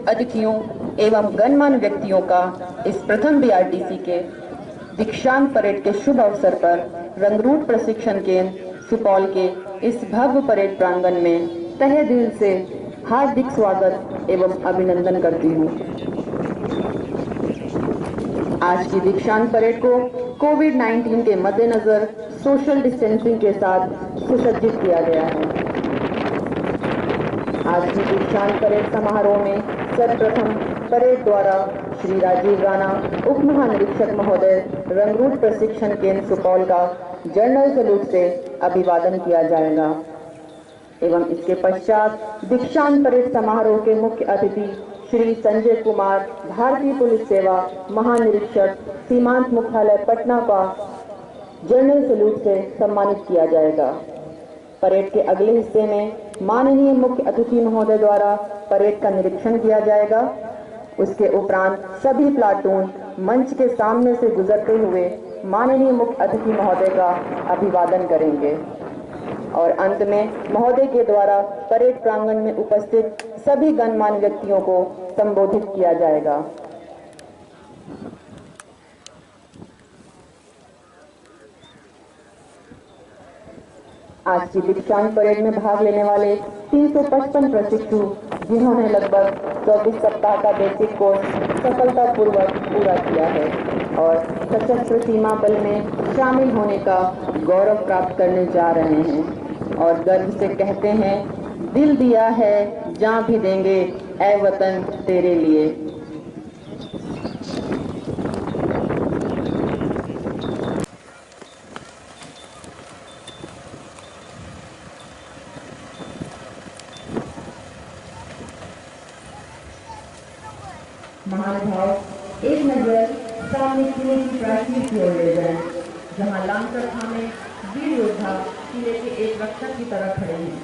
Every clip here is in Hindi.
अतिथियों एवं गणमान्य व्यक्तियों का इस प्रथम बीआरटीसी के दीक्षांत परेड के शुभ अवसर पर रंगरूट प्रशिक्षण केंद्र सुपौल के इस भव्य परेड प्रांगण में तहे दिल से हार्दिक स्वागत एवं अभिनंदन करती हूँ। आज की दीक्षांत परेड को कोविड-19 के मद्देनजर सोशल डिस्टेंसिंग के साथ सुसज्जित किया गया है। आज की दीक्षांत परेड समारोह में सर्वप्रथम परेड द्वारा श्री राजीव राणा उप महानिरीक्षक महोदय रंगरूट प्रशिक्षण केंद्र सुपौल का जनरल सैल्यूट से अभिवादन किया जाएगा एवं इसके पश्चात दीक्षांत परेड समारोह के मुख्य अतिथि श्री संजय कुमार भारतीय पुलिस सेवा महानिरीक्षक सीमांत मुख्यालय पटना का जनरल सैल्यूट से सम्मानित किया जाएगा। परेड के अगले हिस्से में माननीय मुख्य अतिथि महोदय द्वारा परेड का निरीक्षण किया जाएगा। उसके उपरांत सभी प्लाटून मंच के सामने से गुजरते हुए माननीय मुख्य अतिथि महोदय का अभिवादन करेंगे और अंत में महोदय के द्वारा परेड प्रांगण में उपस्थित सभी गणमान्य व्यक्तियों को संबोधित किया जाएगा। आज की दीक्षांत परेड में भाग लेने वाले 355 प्रशिक्षु जिन्होंने लगभग 24 सप्ताह का बेसिक कोर्स सफलतापूर्वक पूरा किया है और सशस्त्र सीमा बल में शामिल होने का गौरव प्राप्त करने जा रहे हैं और गर्व से कहते हैं, दिल दिया है जान भी देंगे ऐ वतन तेरे लिए। महानुभाव, एक नजर सामने किले की प्राचीर की ओर ले जाएं, जहां लांकर थामे वीर योद्धा किले के एक रक्षक की तरह खड़े हैं।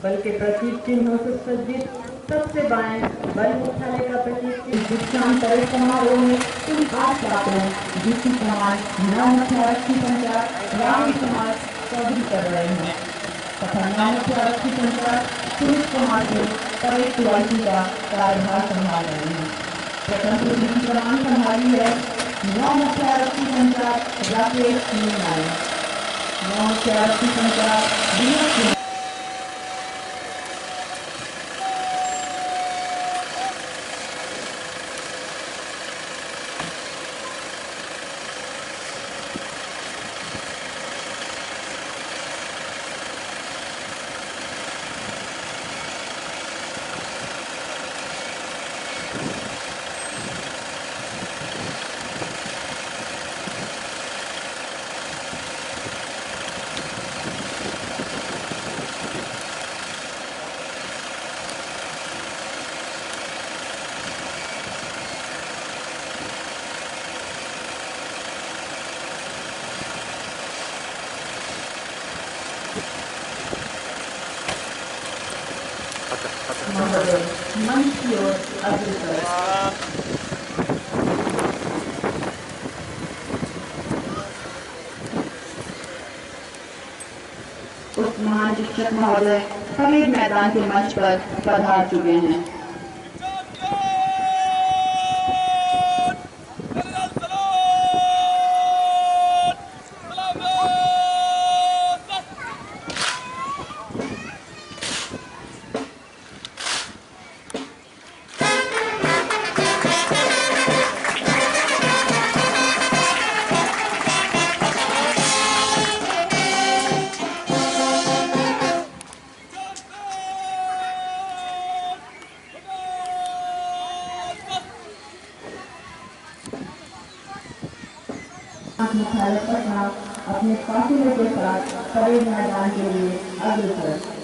बल के प्रतीक चिन्हों से सज्जित सबसे बाएं बल मुख्यालय का प्रतीक दीक्षांत परेड समारोह में कुल 8 प्लाटून जिसकी कमान नौ मुख्य आरक्षी पंचायत राम समाज चौधरी कर रहे हैं तथा नौ मुख्य आरक्षी पंचायत सुमित कुमार के परेड पीआईसी का कार्यभार संभाल रहे हैं। प्रथम की कमान संभाली है नौ मुख्य आरक्षी पंचायत राकेश नायक, नौ मुख्य आरक्षी पंचायत मंच की ओर अग्रसर। उप महानिरीक्षक महोदय परेड मैदान के मंच पर पधार चुके हैं। मुख्यालय पटना अपने काफिले के साथ परेड मैदान के लिए अग्रसर।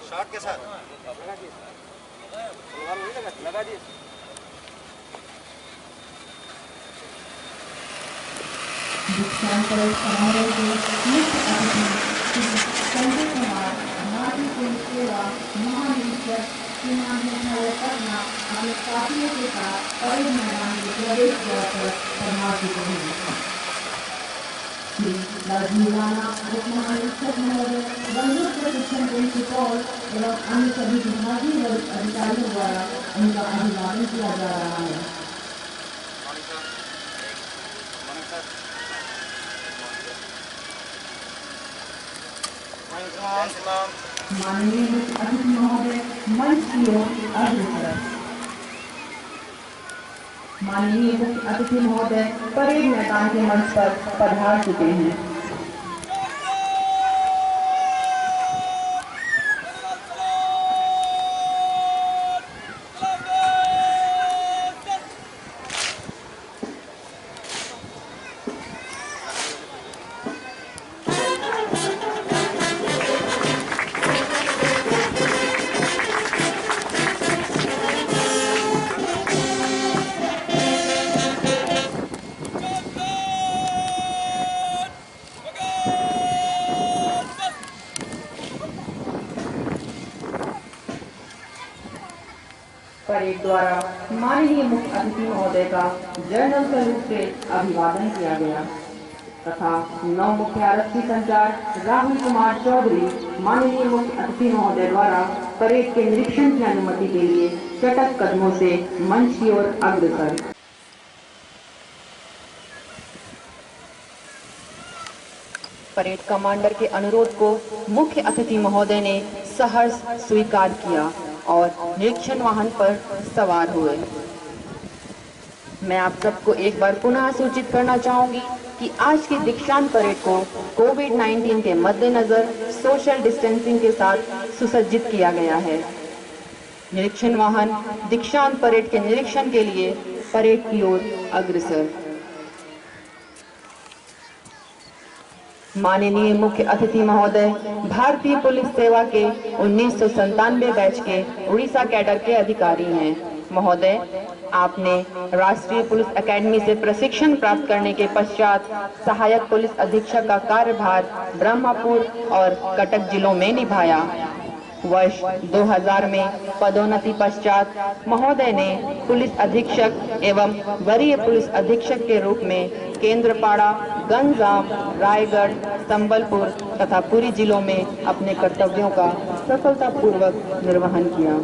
शॉट के साथ लगा दिए। दीक्षांत परेड समारोह के मुख्य अतिथि संजय कुमार नारी पुलिस सेवा महानिरीक्षक सीमांत मुख्यालय पटना अपने काफिले के साथ परेड मैदान के प्रवेश द्वार पर पधार चुके हैं। श्री राजीव राणा उप महानिरीक्षक महोदय रंगरूट प्रशिक्षण केंद्र सुपौल एवं अन्य सभी विभागीय वरिष्ठ अधिकारियों द्वारा उनका अभिवादन किया जा रहा है। माननीय मुख्य अतिथि महोदय मंच की ओर अग्रसर। माननीय मुख्य अतिथि महोदय परेड मैदान के मंच पर पधार चुके हैं। परेड द्वारा माननीय मुख्य अतिथि महोदय का जनरल सैल्यूट से अभिवादन किया गया तथा नौ मुख्य आरक्षी संचार राहुल कुमार चौधरी माननीय मुख्य अतिथि महोदय द्वारा परेड के निरीक्षण की अनुमति के लिए चटक कदमों से मंच की ओर अग्रसर। परेड कमांडर के अनुरोध को मुख्य अतिथि महोदय ने सहर्ष स्वीकार किया और निरीक्षण वाहन पर सवार हुए। मैं आप सबको एक बार पुनः सूचित करना चाहूंगी कि आज की दीक्षांत परेड को कोविड-19 के मद्देनजर सोशल डिस्टेंसिंग के साथ सुसज्जित किया गया है। निरीक्षण वाहन दीक्षांत परेड के निरीक्षण के लिए परेड की ओर अग्रसर। माननीय मुख्य अतिथि महोदय भारतीय पुलिस सेवा के 1997 बैच के उड़ीसा कैडर के अधिकारी हैं। महोदय, आपने राष्ट्रीय पुलिस एकेडमी से प्रशिक्षण प्राप्त करने के पश्चात सहायक पुलिस अधीक्षक का कार्यभार ब्रह्मपुर और कटक जिलों में निभाया। वर्ष 2000 में पदोन्नति पश्चात महोदय ने पुलिस अधीक्षक एवं वरीय पुलिस अधीक्षक के रूप में केंद्रपाड़ा, गंजाम, रायगढ़, संबलपुर तथा पुरी जिलों में अपने कर्तव्यों का सफलतापूर्वक निर्वहन किया।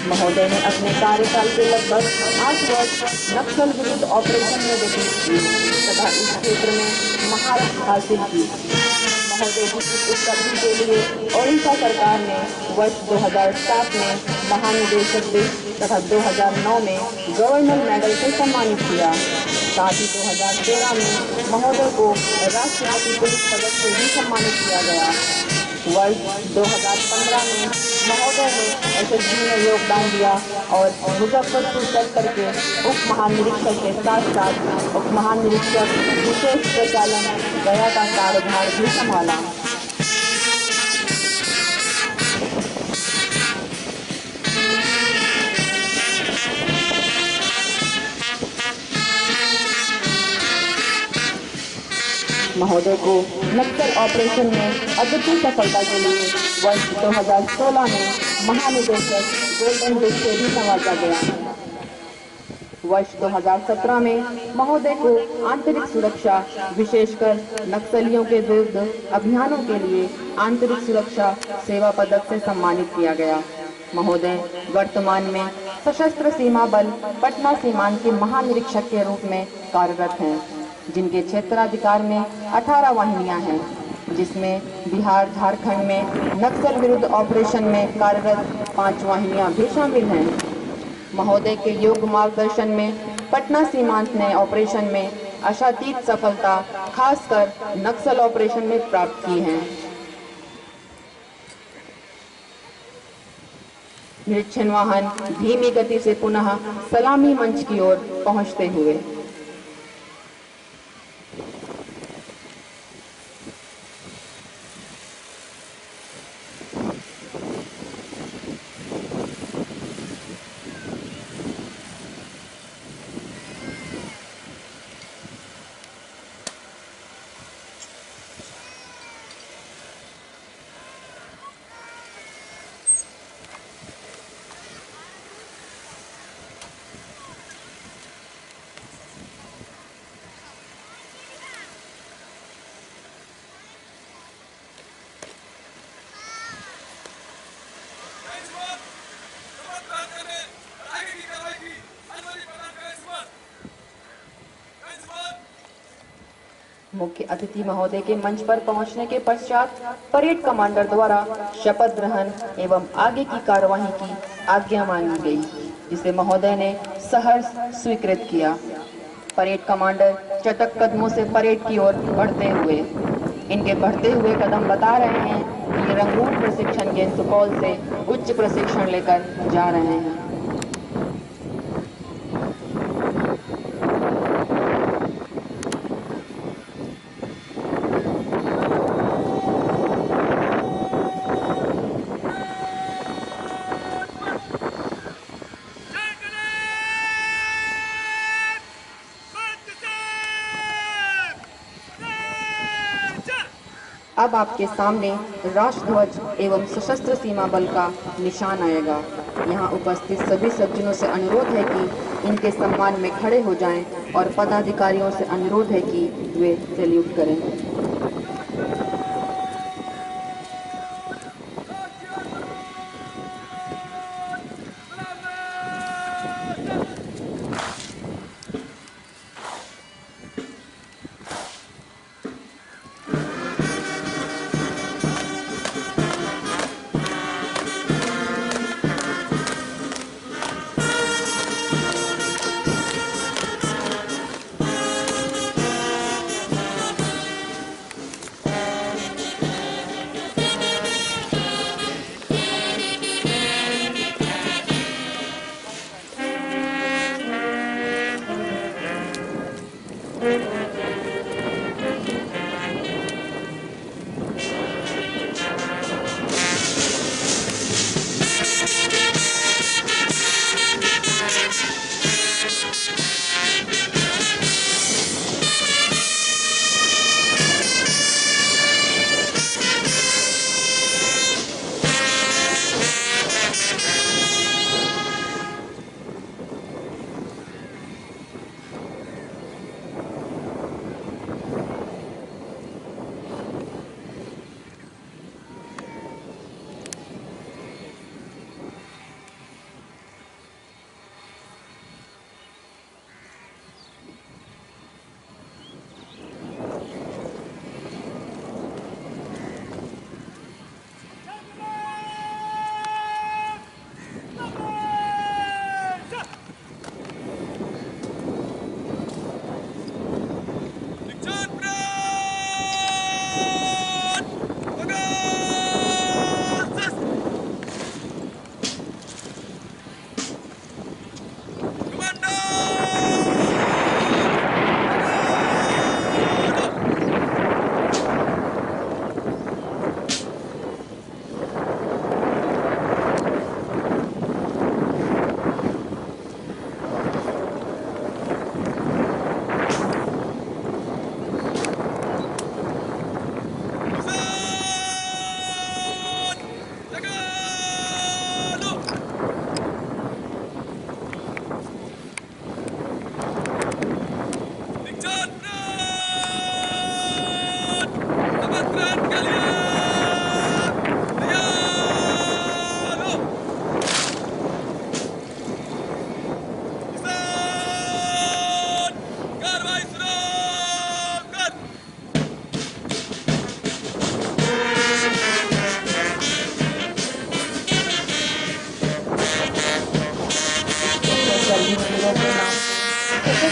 महोदय ने अपने कार्यकाल के लगभग 8 वर्ष नक्सल विरुद्ध ऑपरेशन में व्यतीत किए तथा इस क्षेत्र में महारत हासिल की। महोदय की इस उपलब्धि के लिए ओडिशा सरकार ने वर्ष 2007 में महानिदेशक बिरुद तथा 2009 में गवर्नर मेडल से सम्मानित किया। साथ ही 2013 में महोदय को राष्ट्रपति पुलिस पदक से भी सम्मानित किया गया। वर्ष 2015 में महोदय ने एसएसबी में योगदान दिया और मुजफ्फरपुर सेक्टर के उप महानिरीक्षक के साथ साथ उप महानिरीक्षक विशेष प्रचालन गया का कार्यभार भी संभाला। महोदय को नक्सल ऑपरेशन में अद्वितीय सफलता के लिए वर्ष 2016 में महानिदेशक गोल्डन डिस्क से भी नवाजा गया। वर्ष 2017 में महोदय को आंतरिक सुरक्षा विशेषकर नक्सलियों के विरुद्ध अभियानों के लिए आंतरिक सुरक्षा सेवा पदक से सम्मानित किया गया। महोदय वर्तमान में सशस्त्र सीमा बल पटना सीमांत के महानिरीक्षक के रूप में कार्यरत हैं, जिनके क्षेत्राधिकार में 18 वाहिनियां हैं, जिसमें बिहार झारखंड में नक्सल विरुद्ध ऑपरेशन में कार्यरत 5 वाहिनियां भी शामिल हैं। महोदय के योग्य मार्गदर्शन में पटना सीमांत ने ऑपरेशन में आशातीत सफलता खासकर नक्सल ऑपरेशन में प्राप्त की है। निरीक्षण वाहन धीमी गति से पुनः सलामी मंच की ओर पहुंचते हुए मुख्य अतिथि महोदय के मंच पर पहुंचने के पश्चात परेड कमांडर द्वारा शपथ ग्रहण एवं आगे की कार्यवाही की आज्ञा मांगी गई, जिसे महोदय ने सहर्ष स्वीकृत किया। परेड कमांडर चटक कदमों से परेड की ओर बढ़ते हुए, इनके बढ़ते हुए कदम बता रहे हैं कि रंगून प्रशिक्षण केंद्र सुपौल से उच्च प्रशिक्षण लेकर जा रहे हैं। अब आपके सामने राष्ट्रध्वज एवं सशस्त्र सीमा बल का निशान आएगा। यहाँ उपस्थित सभी सज्जनों से अनुरोध है कि इनके सम्मान में खड़े हो जाएं और पदाधिकारियों से अनुरोध है कि वे सैल्यूट करें।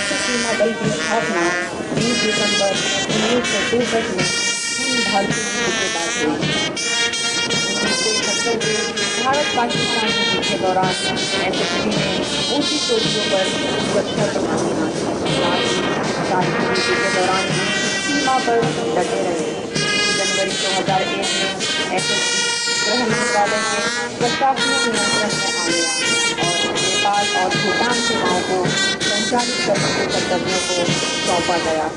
सशस्त्र सीमा बल की स्थापना 20 दिसंबर 1963 में हिंद भारतीय युद्ध के बाद हुई। 1971 के भारत पाकिस्तान युद्ध के दौरान एसएसबी ने ऊंची चोटियों पर सुरक्षा प्रबंध बनाए। साथ ही युद्ध के दौरान भी सीमा पर डटे रहे। जनवरी 2001 में एसएसबी ग्रहण मंत्रालय के प्रशासनिक नियंत्रण में आ गया और नेपाल और भूटान सीमाओं को संचालित करने के कर्तव्यों को सौंपा गया।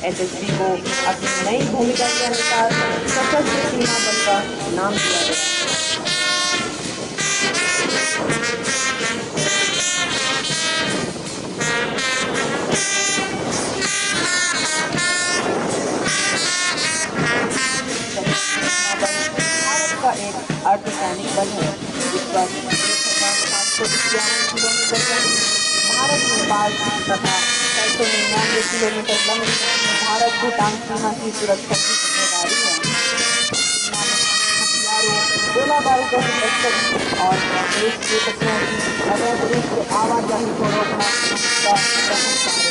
एसएसबी को अपनी नई भूमिका के अनुसार सशस्त्र सीमा बल का नाम दिया गया। भारत का एक अर्धसैनिक बल है जिसका 1551 किलोमीटर लंबी भारत नेपाल तथा 699 किलोमीटर लंबी भारत भूटान सीमा की सुरक्षा की जिम्मेदारी है। हथियारों, गोला बारूद की तस्करी और देश के तत्वों की अवैध रूप से आवाजाही को रोकना इसका प्रमुख कार्य है।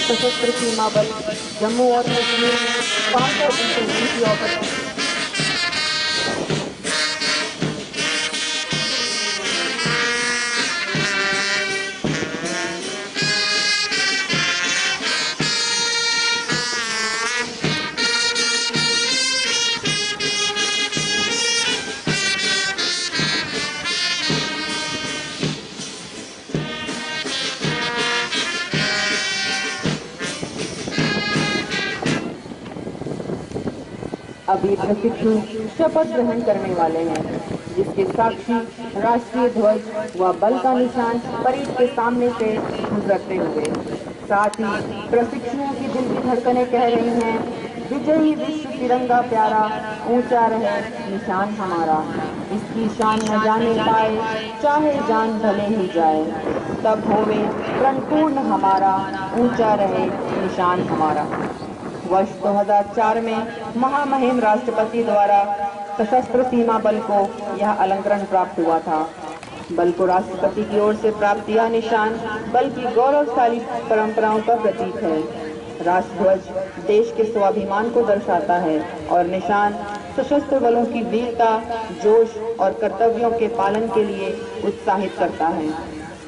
सशस्त्र सीमा बल जम्मू और कश्मीर में काउंटर इंसर्जेंसी ऑपरेशन अभी प्रशिक्षु शपथ ग्रहण करने वाले हैं, जिसके साक्षी राष्ट्रीय ध्वज व बल का निशान परेड के सामने से गुजरते हुए। साथ ही प्रशिक्षुओं की दिल की धड़कनें कह रही हैं, विजयी विश्व तिरंगा प्यारा, ऊंचा रहे निशान हमारा। इसकी शान न जाने पाए, चाहे जान भले ही जाए, तब होवे प्रणपूर्ण हमारा, ऊंचा रहे निशान हमारा। वर्ष 2004 में महामहिम राष्ट्रपति द्वारा सशस्त्र सीमा बल को यह अलंकरण प्राप्त हुआ था। बल को राष्ट्रपति की ओर से प्राप्त यह निशान बल की गौरवशाली परंपराओं का प्रतीक है। राष्ट्रध्वज देश के स्वाभिमान को दर्शाता है और निशान सशस्त्र बलों की वीरता, जोश और कर्तव्यों के पालन के लिए उत्साहित करता है।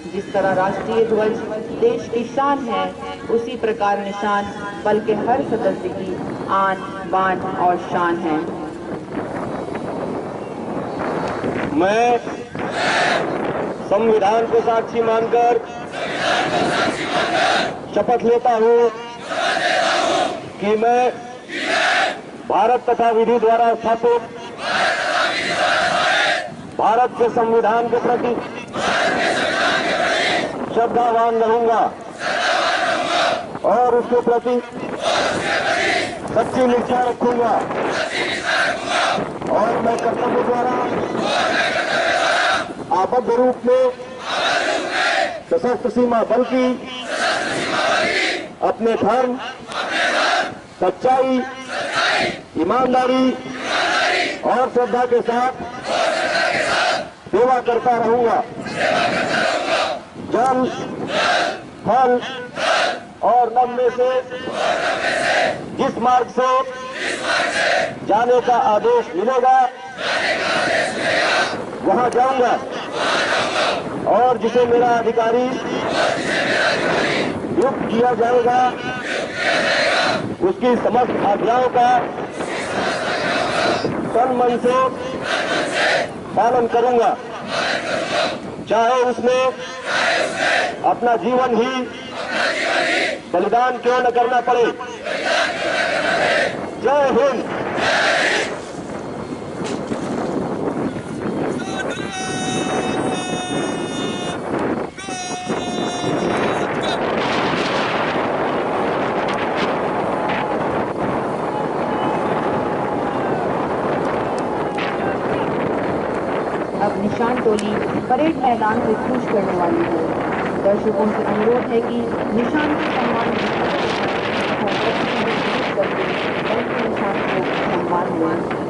जिस तरह राष्ट्रीय ध्वज देश की शान है, उसी प्रकार निशान बल के हर सदस्य की आन, बान और शान है। मैं संविधान को साक्षी मानकर शपथ लेता हूँ कि मैं भारत तथा विधि द्वारा स्थापित भारत के संविधान के प्रति श्रद्धावान रहूंगा और उसके प्रति सच्ची निष्ठा रखूंगा और मैं कर्तव्य द्वारा आबद्ध रूप में सशस्त्र सीमा बल की अपने धर्म, सच्चाई, ईमानदारी और श्रद्धा के साथ सेवा करता रहूंगा। जल, फल और नभ में से जिस मार्ग से जाने का आदेश मिलेगा वहां जाऊंगा और जिसे मेरा अधिकारी नियुक्त किया जाएगा उसकी समस्त आज्ञाओं का तन मन से पालन करूंगा, चाहे उसमें अपना जीवन ही बलिदान क्यों न करना पड़े। जय हिंद। निशान टोली परेड मैदान से कूच करने वाली है। दर्शकों से अनुरोध है कि निशान के सम्मान निशान को सम्मान दें।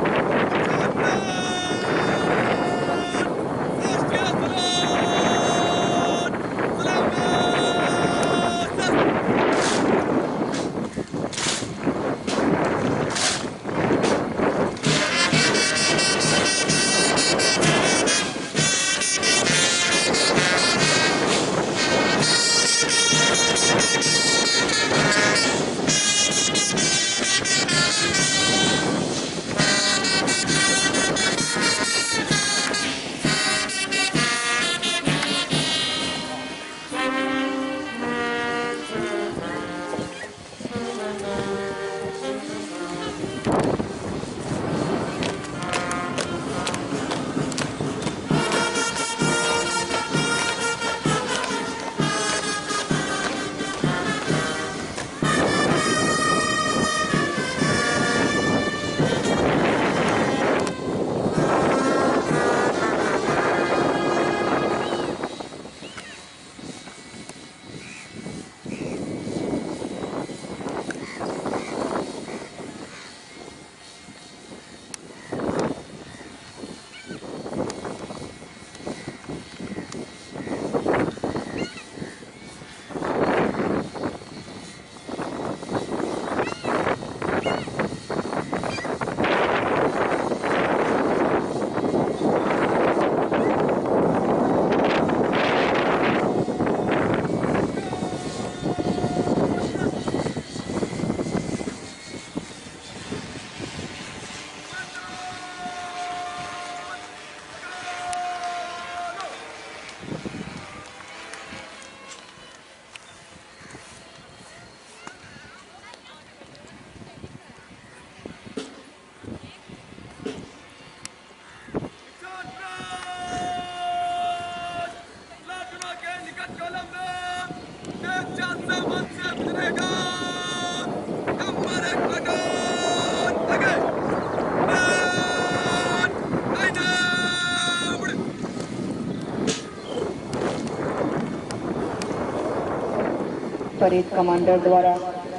परेड कमांडर द्वारा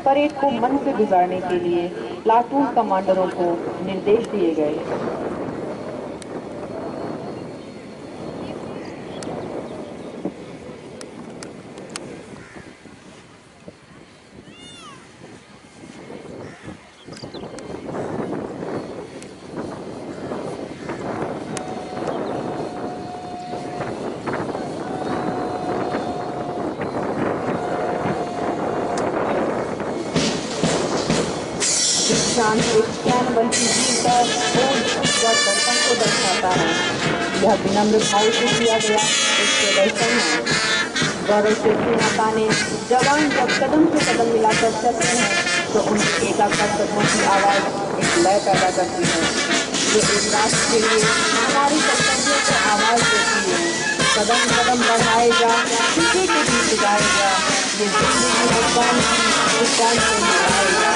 परेड को मन से गुजारने के लिए प्लाटून कमांडरों को निर्देश दिए गए। शान एक ज्ञान बल्कि वीरता और दर्शन को दर्शाता है। यह विनम्र भाव से किया गया एक प्रदर्शन है। गौरव से माताने जवान जब कदम से कदम मिलाकर चलते हैं तो उनकी एकाग्र कदमों की आवाज़ एक लय पैदा करती है। ये एक राष्ट्र के लिए हमारी कर्तव्यों को आवाज़ देती है। कदम कदम बढ़ाए जा, किसी के बीच गाए जा, ये जिंदगी विज्ञान से निभाए जा।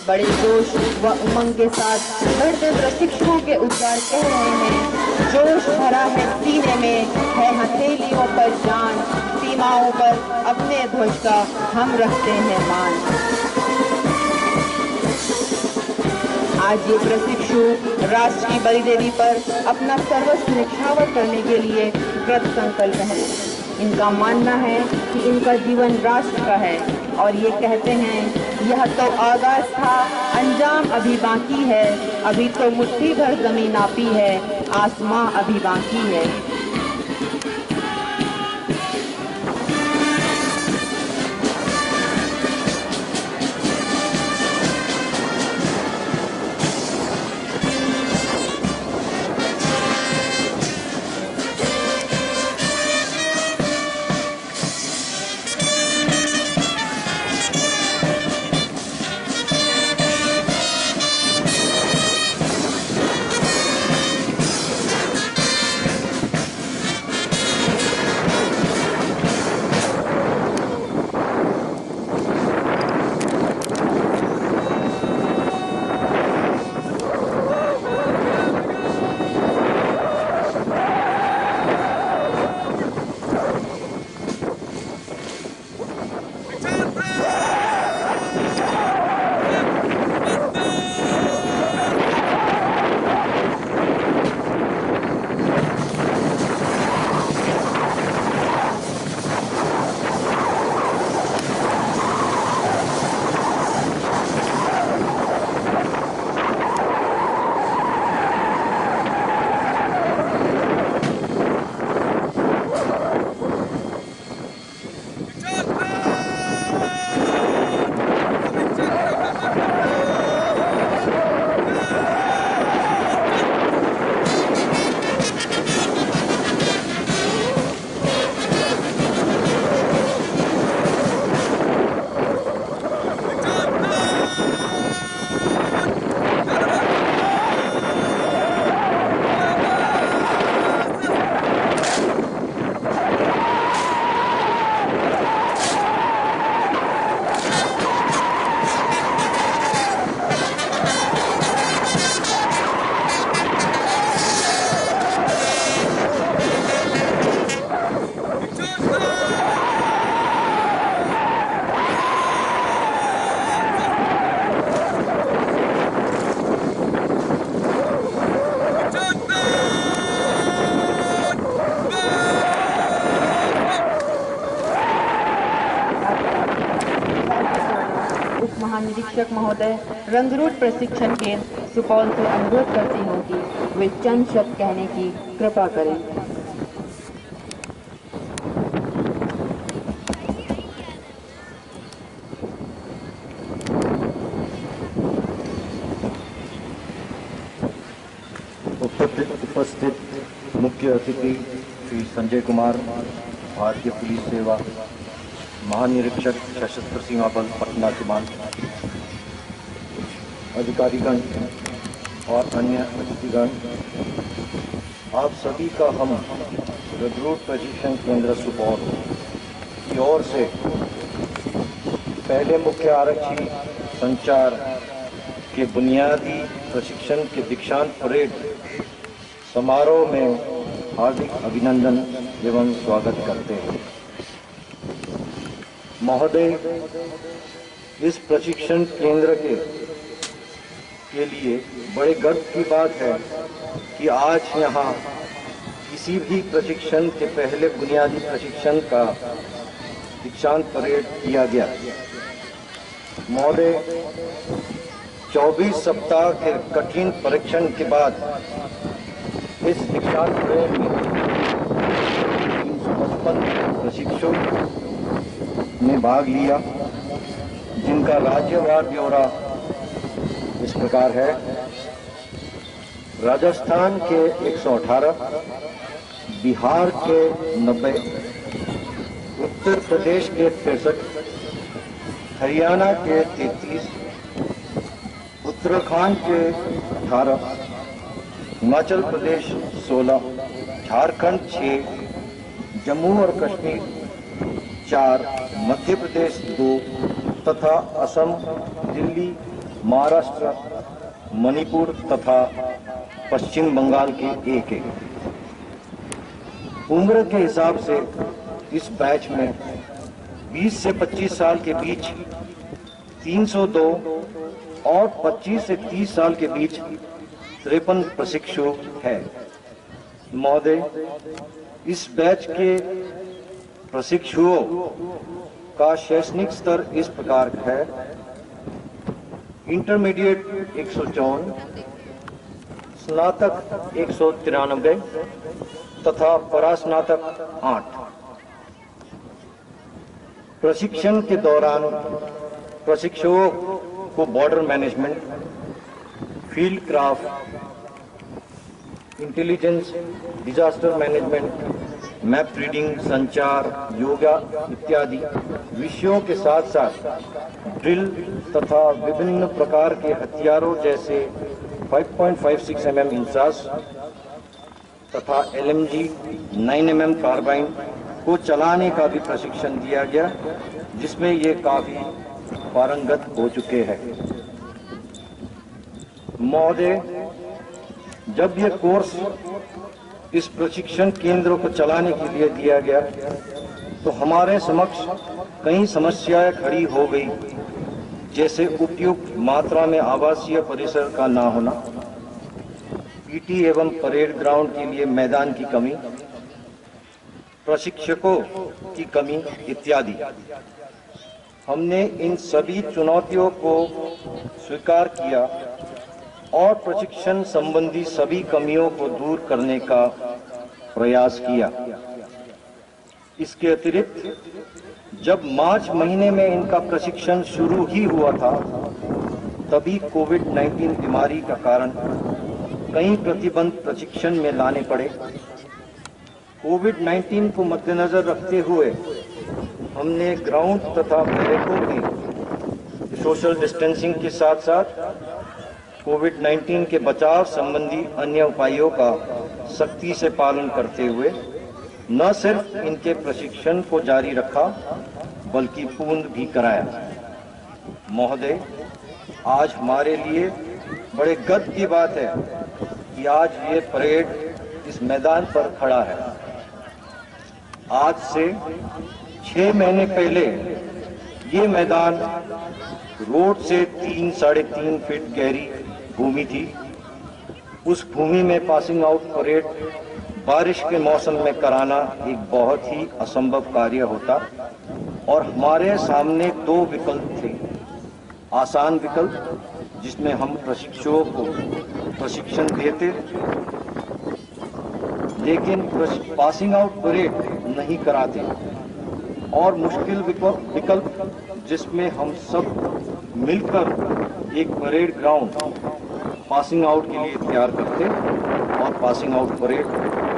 बड़े जोश व उमंग के साथ बढ़ते प्रशिक्षुओं के उद्गार कह रहे हैं। जोश भरा है सीने में, है हथेलियों पर जान, सीमाओं पर अपने ध्वज का हम रखते हैं मान। आज ये प्रशिक्षु राष्ट्र की बलिदेवी पर अपना सर्वस्व निछावर करने के लिए कृत संकल्प हैं। इनका मानना है कि इनका जीवन राष्ट्र का है और ये कहते हैं यह तो आगाज था, अंजाम अभी बाकी है, अभी तो मुट्ठी भर जमीन नापी है, आसमां अभी बाकी है। महानिरीक्षक महोदय रंगरूट प्रशिक्षण केंद्र सुपौल से अनुरोध करती हूँ कि वे चंद शब्द कहने की कृपा करें। उपस्थित मुख्य अतिथि श्री संजय कुमार, भारतीय पुलिस सेवा महानिरीक्षक सशस्त्र सीमा बल पटना सीमांत, अधिकारीगण और अन्य अतिथिगण, आप सभी का हम रंगरूट प्रशिक्षण केंद्र सुपौल की ओर से पहले मुख्य आरक्षी संचार के बुनियादी प्रशिक्षण के दीक्षांत परेड समारोह में हार्दिक अभिनंदन एवं स्वागत करते हैं। महोदय, इस प्रशिक्षण केंद्र के लिए बड़े गर्व की बात है कि आज यहाँ किसी भी प्रशिक्षण के पहले बुनियादी प्रशिक्षण का दीक्षांत परेड किया गया। महोदय, 24 सप्ताह के कठिन परीक्षण के बाद इस दीक्षांत परेड में 355 प्रशिक्षु ने भाग लिया, जिनका राज्यवार ब्यौरा इस प्रकार है। राजस्थान के 118, बिहार के 90, उत्तर प्रदेश के 63, हरियाणा के 33, उत्तराखंड के 18, हिमाचल प्रदेश 16, झारखंड 6, जम्मू और कश्मीर 4, मध्य प्रदेश 2 तथा असम, दिल्ली महाराष्ट्र, मणिपुर तथा पश्चिम बंगाल के एक। उम्र के हिसाब से इस बैच में 20 से 25 साल के बीच 302 और 25 से 30 साल के बीच 53 प्रशिक्षु है। महोदय, इस बैच के प्रशिक्षुओं का शैक्षणिक स्तर इस प्रकार है: इंटरमीडिएट 154, स्नातक 193 तथा परास्नातक 8। प्रशिक्षण के दौरान प्रशिक्षुओं को border management, field craft, intelligence, disaster management, map reading, संचार, योगा इत्यादि विषयों के साथ साथ ड्रिल तथा विभिन्न प्रकार के हथियारों जैसे 5.56 mm इंसास तथा LMG 9 mm कार्बाइन को चलाने का भी प्रशिक्षण दिया गया, जिसमें ये काफी पारंगत हो चुके हैं। महोदय, जब ये कोर्स इस प्रशिक्षण केंद्र को चलाने के लिए दिया गया तो हमारे समक्ष कई समस्याएं खड़ी हो गई, जैसे उपयुक्त मात्रा में आवासीय परिसर का ना होना, पीटी एवं परेड ग्राउंड के लिए मैदान की कमी, प्रशिक्षकों की कमी इत्यादि। हमने इन सभी चुनौतियों को स्वीकार किया और प्रशिक्षण संबंधी सभी कमियों को दूर करने का प्रयास किया। इसके अतिरिक्त जब मार्च महीने में इनका प्रशिक्षण शुरू ही हुआ था, तभी कोविड-19 बीमारी का कारण कई प्रतिबंध प्रशिक्षण में लाने पड़े। कोविड-19 को मद्देनजर रखते हुए हमने ग्राउंड तथा बैरकों की सोशल डिस्टेंसिंग के साथ साथ कोविड-19 के बचाव संबंधी अन्य उपायों का सख्ती से पालन करते हुए न सिर्फ इनके प्रशिक्षण को जारी रखा बल्कि पूर्ण भी कराया। महोदय, आज हमारे लिए बड़े गर्व की बात है कि आज ये परेड इस मैदान पर खड़ा है। आज से 6 महीने पहले ये मैदान रोड से 3-3.5 फीट गहरी भूमि थी। उस भूमि में पासिंग आउट परेड बारिश के मौसम में कराना एक बहुत ही असंभव कार्य होता और हमारे सामने 2 विकल्प थे। आसान विकल्प, जिसमें हम प्रशिक्षुओं को प्रशिक्षण देते लेकिन पासिंग आउट परेड नहीं कराते, और मुश्किल विकल्प जिसमें हम सब मिलकर एक परेड ग्राउंड पासिंग आउट के लिए तैयार करते और पासिंग आउट परेड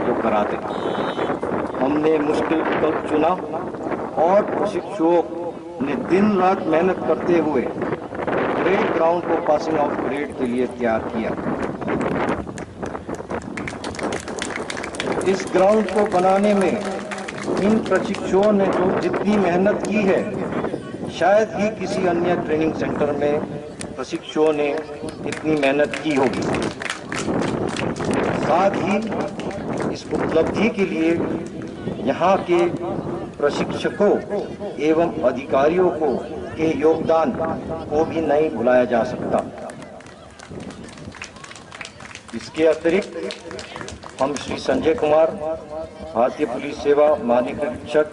को कराते। हमने मुश्किल विकल्प चुना और प्रशिक्षुओं ने दिन रात मेहनत करते हुए परेड ग्राउंड को पासिंग आउट परेड के लिए तैयार किया। इस ग्राउंड को बनाने में इन प्रशिक्षुओं ने जो जितनी मेहनत की है, शायद ही किसी अन्य ट्रेनिंग सेंटर में प्रशिक्षुओं ने इतनी मेहनत की होगी। साथ ही इस उपलब्धि के लिए यहाँ के प्रशिक्षकों एवं अधिकारियों के योगदान को भी नहीं भुलाया जा सकता। इसके अतिरिक्त हम श्री संजय कुमार, भारतीय पुलिस सेवा महानिरीक्षक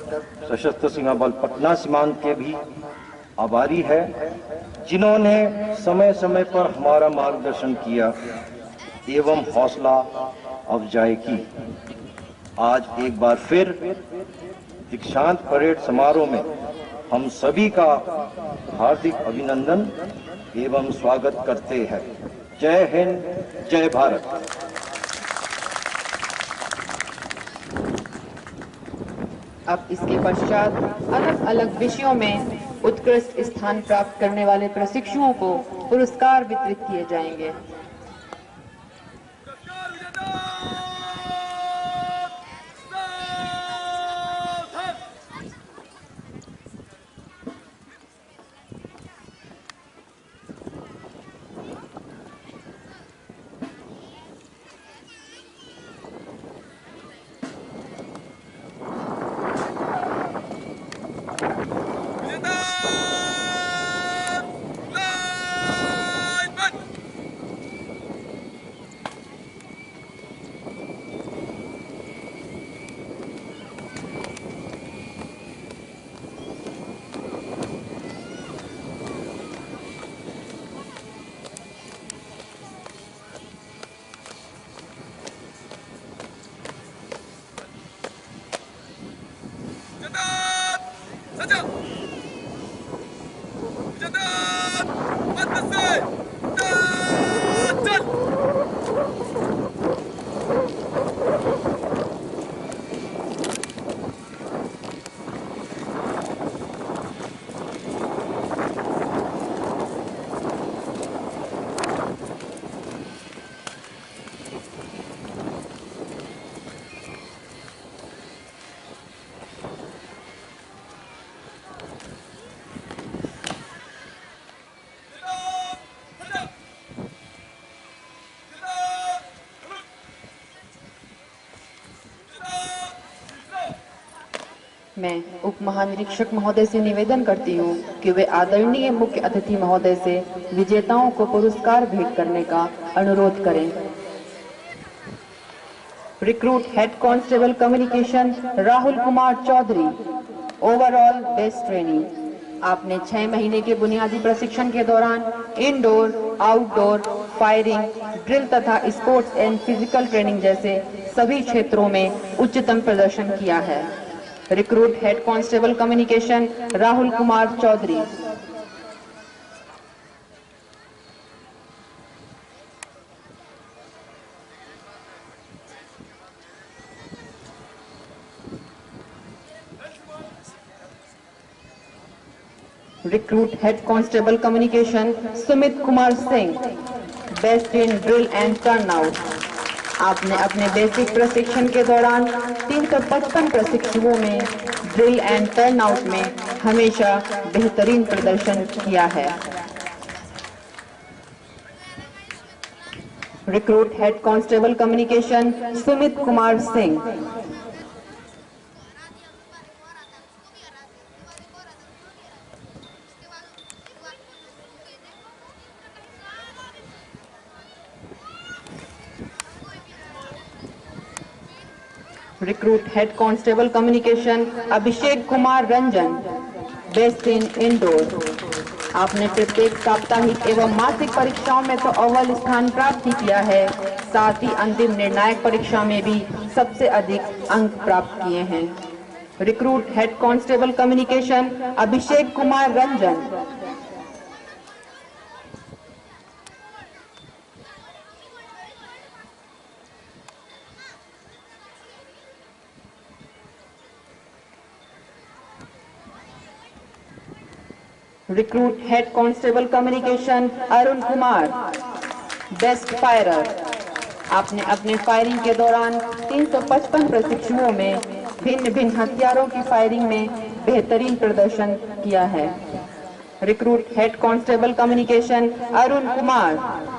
सशस्त्र सीमा बल पटना सीमांत के भी आभारी है, जिन्होंने समय समय पर हमारा मार्गदर्शन किया एवं हौसला अफजाई की। आज एक बार फिर दीक्षांत परेड समारोह में हम सभी का हार्दिक अभिनंदन एवं स्वागत करते हैं। जय हिंद, जय भारत। अब इसके पश्चात अलग अलग विषयों में उत्कृष्ट स्थान प्राप्त करने वाले प्रशिक्षुओं को पुरस्कार वितरित किए जाएंगे। मैं उप महानिरीक्षक महोदय से निवेदन करती हूँ कि वे आदरणीय मुख्य अतिथि महोदय से विजेताओं को पुरस्कार भेंट करने का अनुरोध करें। Recruit head constable communication Rahul Kumar Chaudhary, overall best training. आपने 6 महीने के बुनियादी प्रशिक्षण के दौरान इंडोर, आउटडोर, फायरिंग, ड्रिल तथा स्पोर्ट्स एंड फिजिकल ट्रेनिंग जैसे सभी क्षेत्रों में उच्चतम प्रदर्शन किया है। Recruit head constable communication Rahul Kumar Chaudhary. Recruit head constable communication Sumit Kumar Singh, best in drill and turnout. आपने अपने बेसिक प्रशिक्षण के दौरान 355 प्रशिक्षुओं में ड्रिल एंड टर्नआउट में हमेशा बेहतरीन प्रदर्शन किया है। Recruit head constable communication Sumit Kumar Singh. Recruit head constable communication Abhishek Kumar Ranjan, best in indoor. आपने प्रत्येक साप्ताहिक एवं मासिक परीक्षाओं में तो अव्वल स्थान प्राप्त किया है, साथ ही अंतिम निर्णायक परीक्षा में भी सबसे अधिक अंक प्राप्त किए हैं। Recruit head constable communication Abhishek Kumar Ranjan. Recruit head constable communication Arun Kumar, best firer. आपने अपने फायरिंग के दौरान 355 प्रशिक्षुओं में भिन्न भिन्न हथियारों की फायरिंग में बेहतरीन प्रदर्शन किया है। Recruit head constable communication Arun Kumar.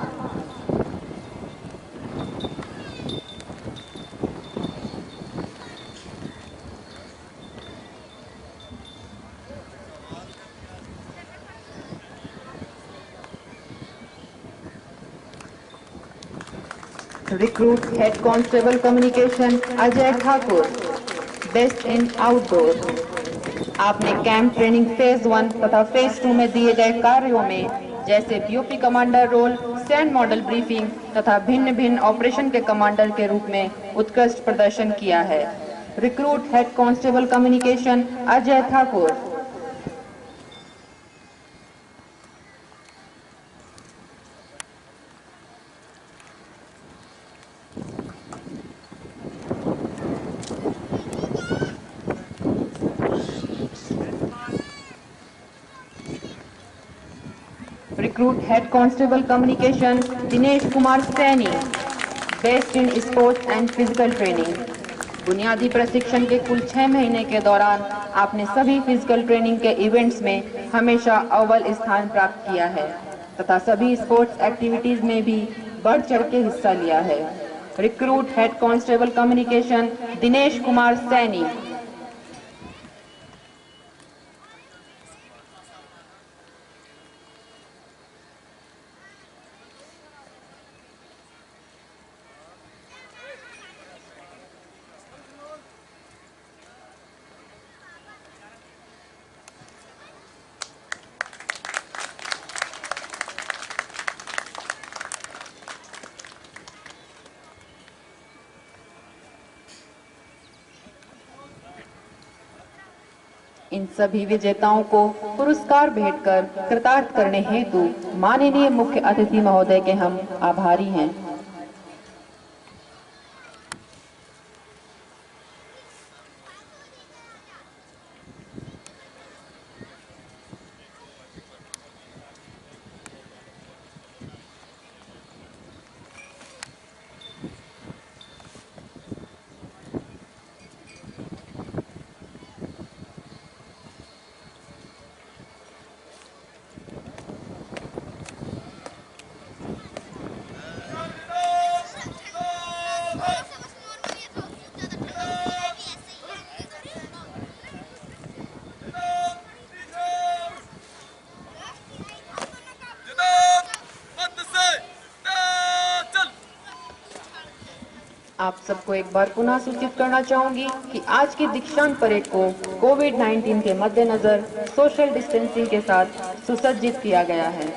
Recruit head constable communication Ajay Thakur, best in outdoor. आपने कैंप ट्रेनिंग फेज 1 तथा फेज 2 में दिए गए कार्यों में जैसे BOP commander role, stand model briefing तथा भिन्न भिन्न ऑपरेशन के कमांडर के रूप में उत्कृष्ट प्रदर्शन किया है। Recruit head constable communication Ajay Thakur. Recruit head constable communication Dinesh Kumar Saini, best in sports and physical training. बुनियादी प्रशिक्षण के कुल 6 महीने के दौरान आपने सभी फिजिकल ट्रेनिंग के इवेंट्स में हमेशा अव्वल स्थान प्राप्त किया है तथा सभी स्पोर्ट्स एक्टिविटीज में भी बढ़ चढ़ के हिस्सा लिया है। Recruit head constable communication Dinesh Kumar Saini. इन सभी विजेताओं को पुरस्कार भेंट कर कृतार्थ करने हेतु माननीय मुख्य अतिथि महोदय के हम आभारी हैं। आप सबको एक बार पुनः सूचित करना चाहूंगी कि आज की दीक्षांत परेड को कोविड-19 के मद्देनजर सोशल डिस्टेंसिंग के साथ सुसज्जित किया गया है।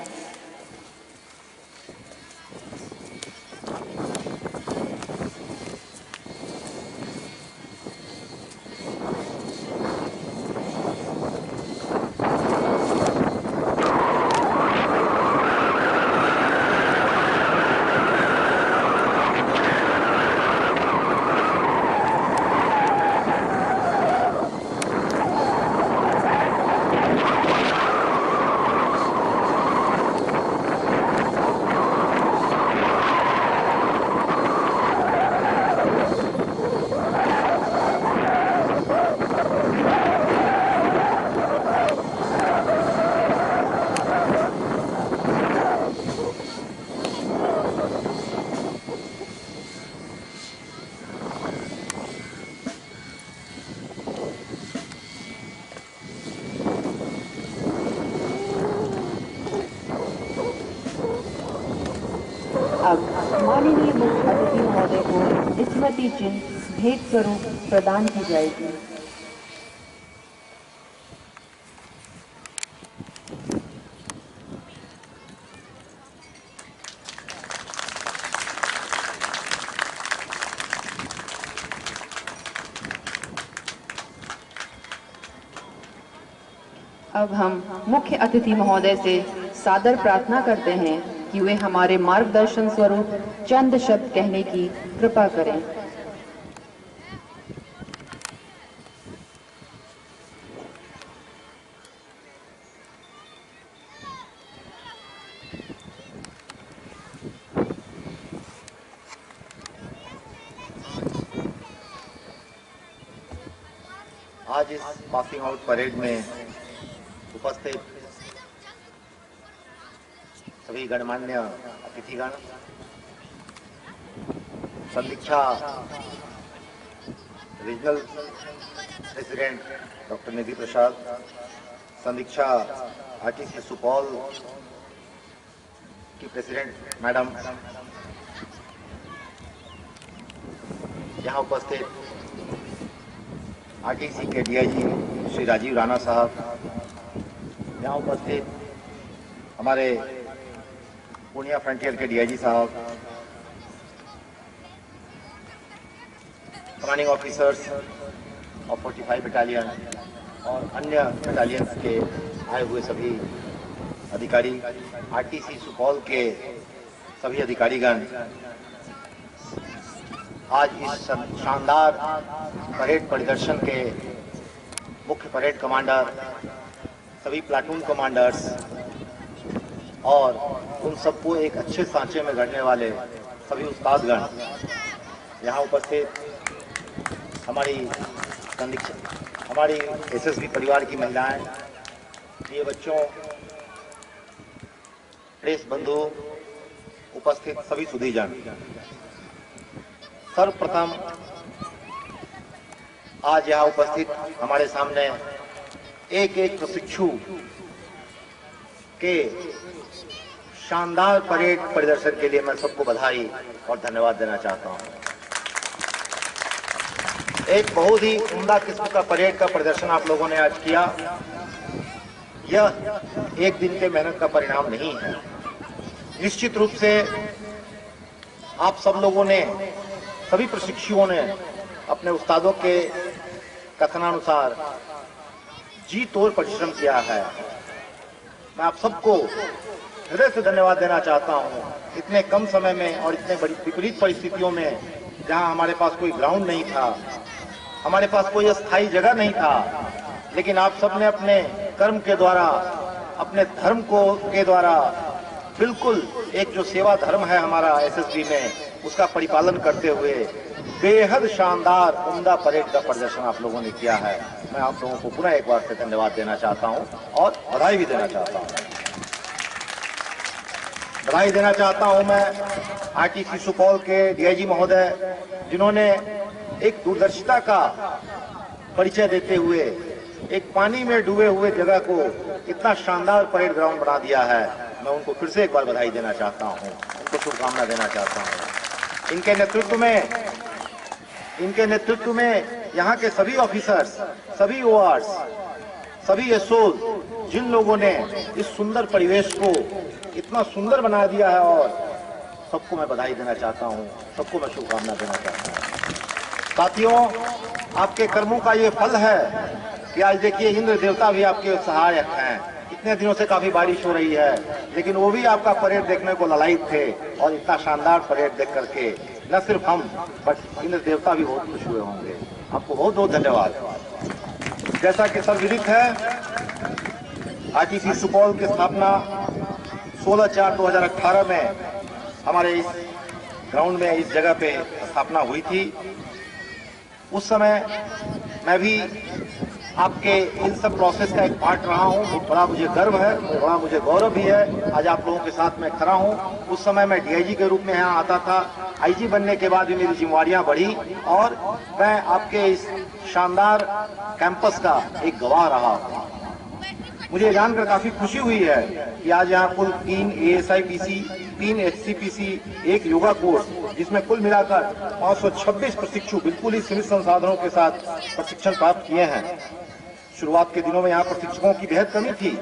अब माननीय मुख्य अतिथि महोदय को स्मृति चिन्ह भेंट स्वरूप प्रदान की जाएगी। अब हम मुख्य अतिथि महोदय से सादर प्रार्थना करते हैं कि वे हमारे मार्गदर्शन स्वरूप चंद शब्द कहने की कृपा करें। आज इस पासिंग आउट परेड में उपस्थित सभी गणमान्य अतिथिगण, संदीक्षा रीजनल प्रेसिडेंट डॉक्टर निधि प्रसाद, संदीक्षा आरटीसी सुपौल की प्रेसिडेंट मैडम, यहाँ उपस्थित आरटीसी के डीआईजी श्री राजीव राणा साहब, यहाँ उपस्थित हमारे पूर्णिया फ्रंटियर के डीआईजी साहब, कमांडिंग ऑफिसर्स ऑफ 45 बटालियन और अन्य बटालियंस के आए हुए सभी अधिकारी, आरटीसी सुपौल के सभी अधिकारीगण, आज इस शानदार परेड परिदर्शन के मुख्य परेड कमांडर, सभी प्लाटून कमांडर्स और उन सबको एक अच्छे सांचे में गढ़ने वाले सभी उस्तादगण, यहाँ उपस्थित हमारी एसएसबी परिवार की महिलाएं, प्रिय बच्चों, प्रेस बंधु, उपस्थित सभी सुधीजन, सर्वप्रथम आज यहाँ उपस्थित हमारे सामने एक एक प्रशिक्षु के शानदार परेड प्रदर्शन के लिए मैं सबको बधाई और धन्यवाद देना चाहता हूँ। एक बहुत ही उम्दा किस्म का परेड का प्रदर्शन आप लोगों ने आज किया। यह एक दिन के मेहनत का परिणाम नहीं है। निश्चित रूप से आप सब लोगों ने, सभी प्रशिक्षुओं ने अपने उस्तादों के कथनानुसार जी तोड़ परिश्रम किया है। मैं आप सबको हृदय से धन्यवाद देना चाहता हूँ। इतने कम समय में और इतने बड़ी विपरीत परिस्थितियों में, जहाँ हमारे पास कोई ग्राउंड नहीं था, हमारे पास कोई अस्थायी जगह नहीं था, लेकिन आप सबने अपने कर्म के द्वारा, अपने धर्म के द्वारा बिल्कुल एक जो सेवा धर्म है हमारा एसएसबी में, उसका परिपालन करते हुए बेहद शानदार उम्दा परेड का प्रदर्शन आप लोगों ने किया है। मैं आप लोगों को पुनः एक बार से धन्यवाद देना चाहता हूं और बधाई भी देना चाहता हूं। बधाई देना चाहता हूं मैं आरटीसी सुपौल के डीआईजी महोदय, जिन्होंने एक दूरदर्शिता का परिचय देते हुए एक पानी में डूबे हुए जगह को इतना शानदार परेड ग्राउंड बना दिया है। मैं उनको फिर से एक बार बधाई देना चाहता हूं, उनको शुभकामना देना चाहता हूं। इनके नेतृत्व में इनके नेतृत्व में यहाँ के सभी ऑफिसर्स, सभी ओआरस, सभी एसओ, जिन लोगों ने इस सुंदर परिवेश को इतना सुंदर बना दिया है, और सबको मैं बधाई देना चाहता हूँ, सबको मैं शुभकामना देना चाहता हूँ। साथियों, आपके कर्मों का ये फल है कि आज देखिए इंद्र देवता भी आपके सहायक हैं। इतने दिनों से काफी बारिश हो रही है, लेकिन वो भी आपका परेड देखने को ललायित थे, और इतना शानदार परेड देख करके न सिर्फ हम बट इंद्र देवता भी बहुत खुश हुए होंगे। आपको बहुत बहुत धन्यवाद। जैसा कि सर्वविदित है, आईटीसी सुपौल की स्थापना 16/4/2018 में हमारे इस ग्राउंड में, इस जगह पे स्थापना हुई थी। उस समय मैं भी आपके इन सब प्रोसेस का एक पार्ट रहा हूँ। बड़ा मुझे गर्व है, बड़ा मुझे गौरव भी है आज आप लोगों के साथ मैं खड़ा हूँ। उस समय मैं डीआईजी के रूप में यहाँ आता था। आईजी बनने के बाद भी मेरी जिम्मेवारियां बढ़ी, और मैं आपके इस शानदार कैंपस का एक गवाह रहा हूँ। मुझे जानकर काफी खुशी हुई है कि आज यहाँ कुल 3 ASIPC, 3 HCPC, 1 योगा कोर्स, जिसमें कुल मिलाकर 526 प्रशिक्षु बिल्कुल ही सीमित संसाधनों के साथ प्रशिक्षण प्राप्त किए हैं। शुरुआत के दिनों में यहाँ प्रशिक्षकों की बेहद कमी थी।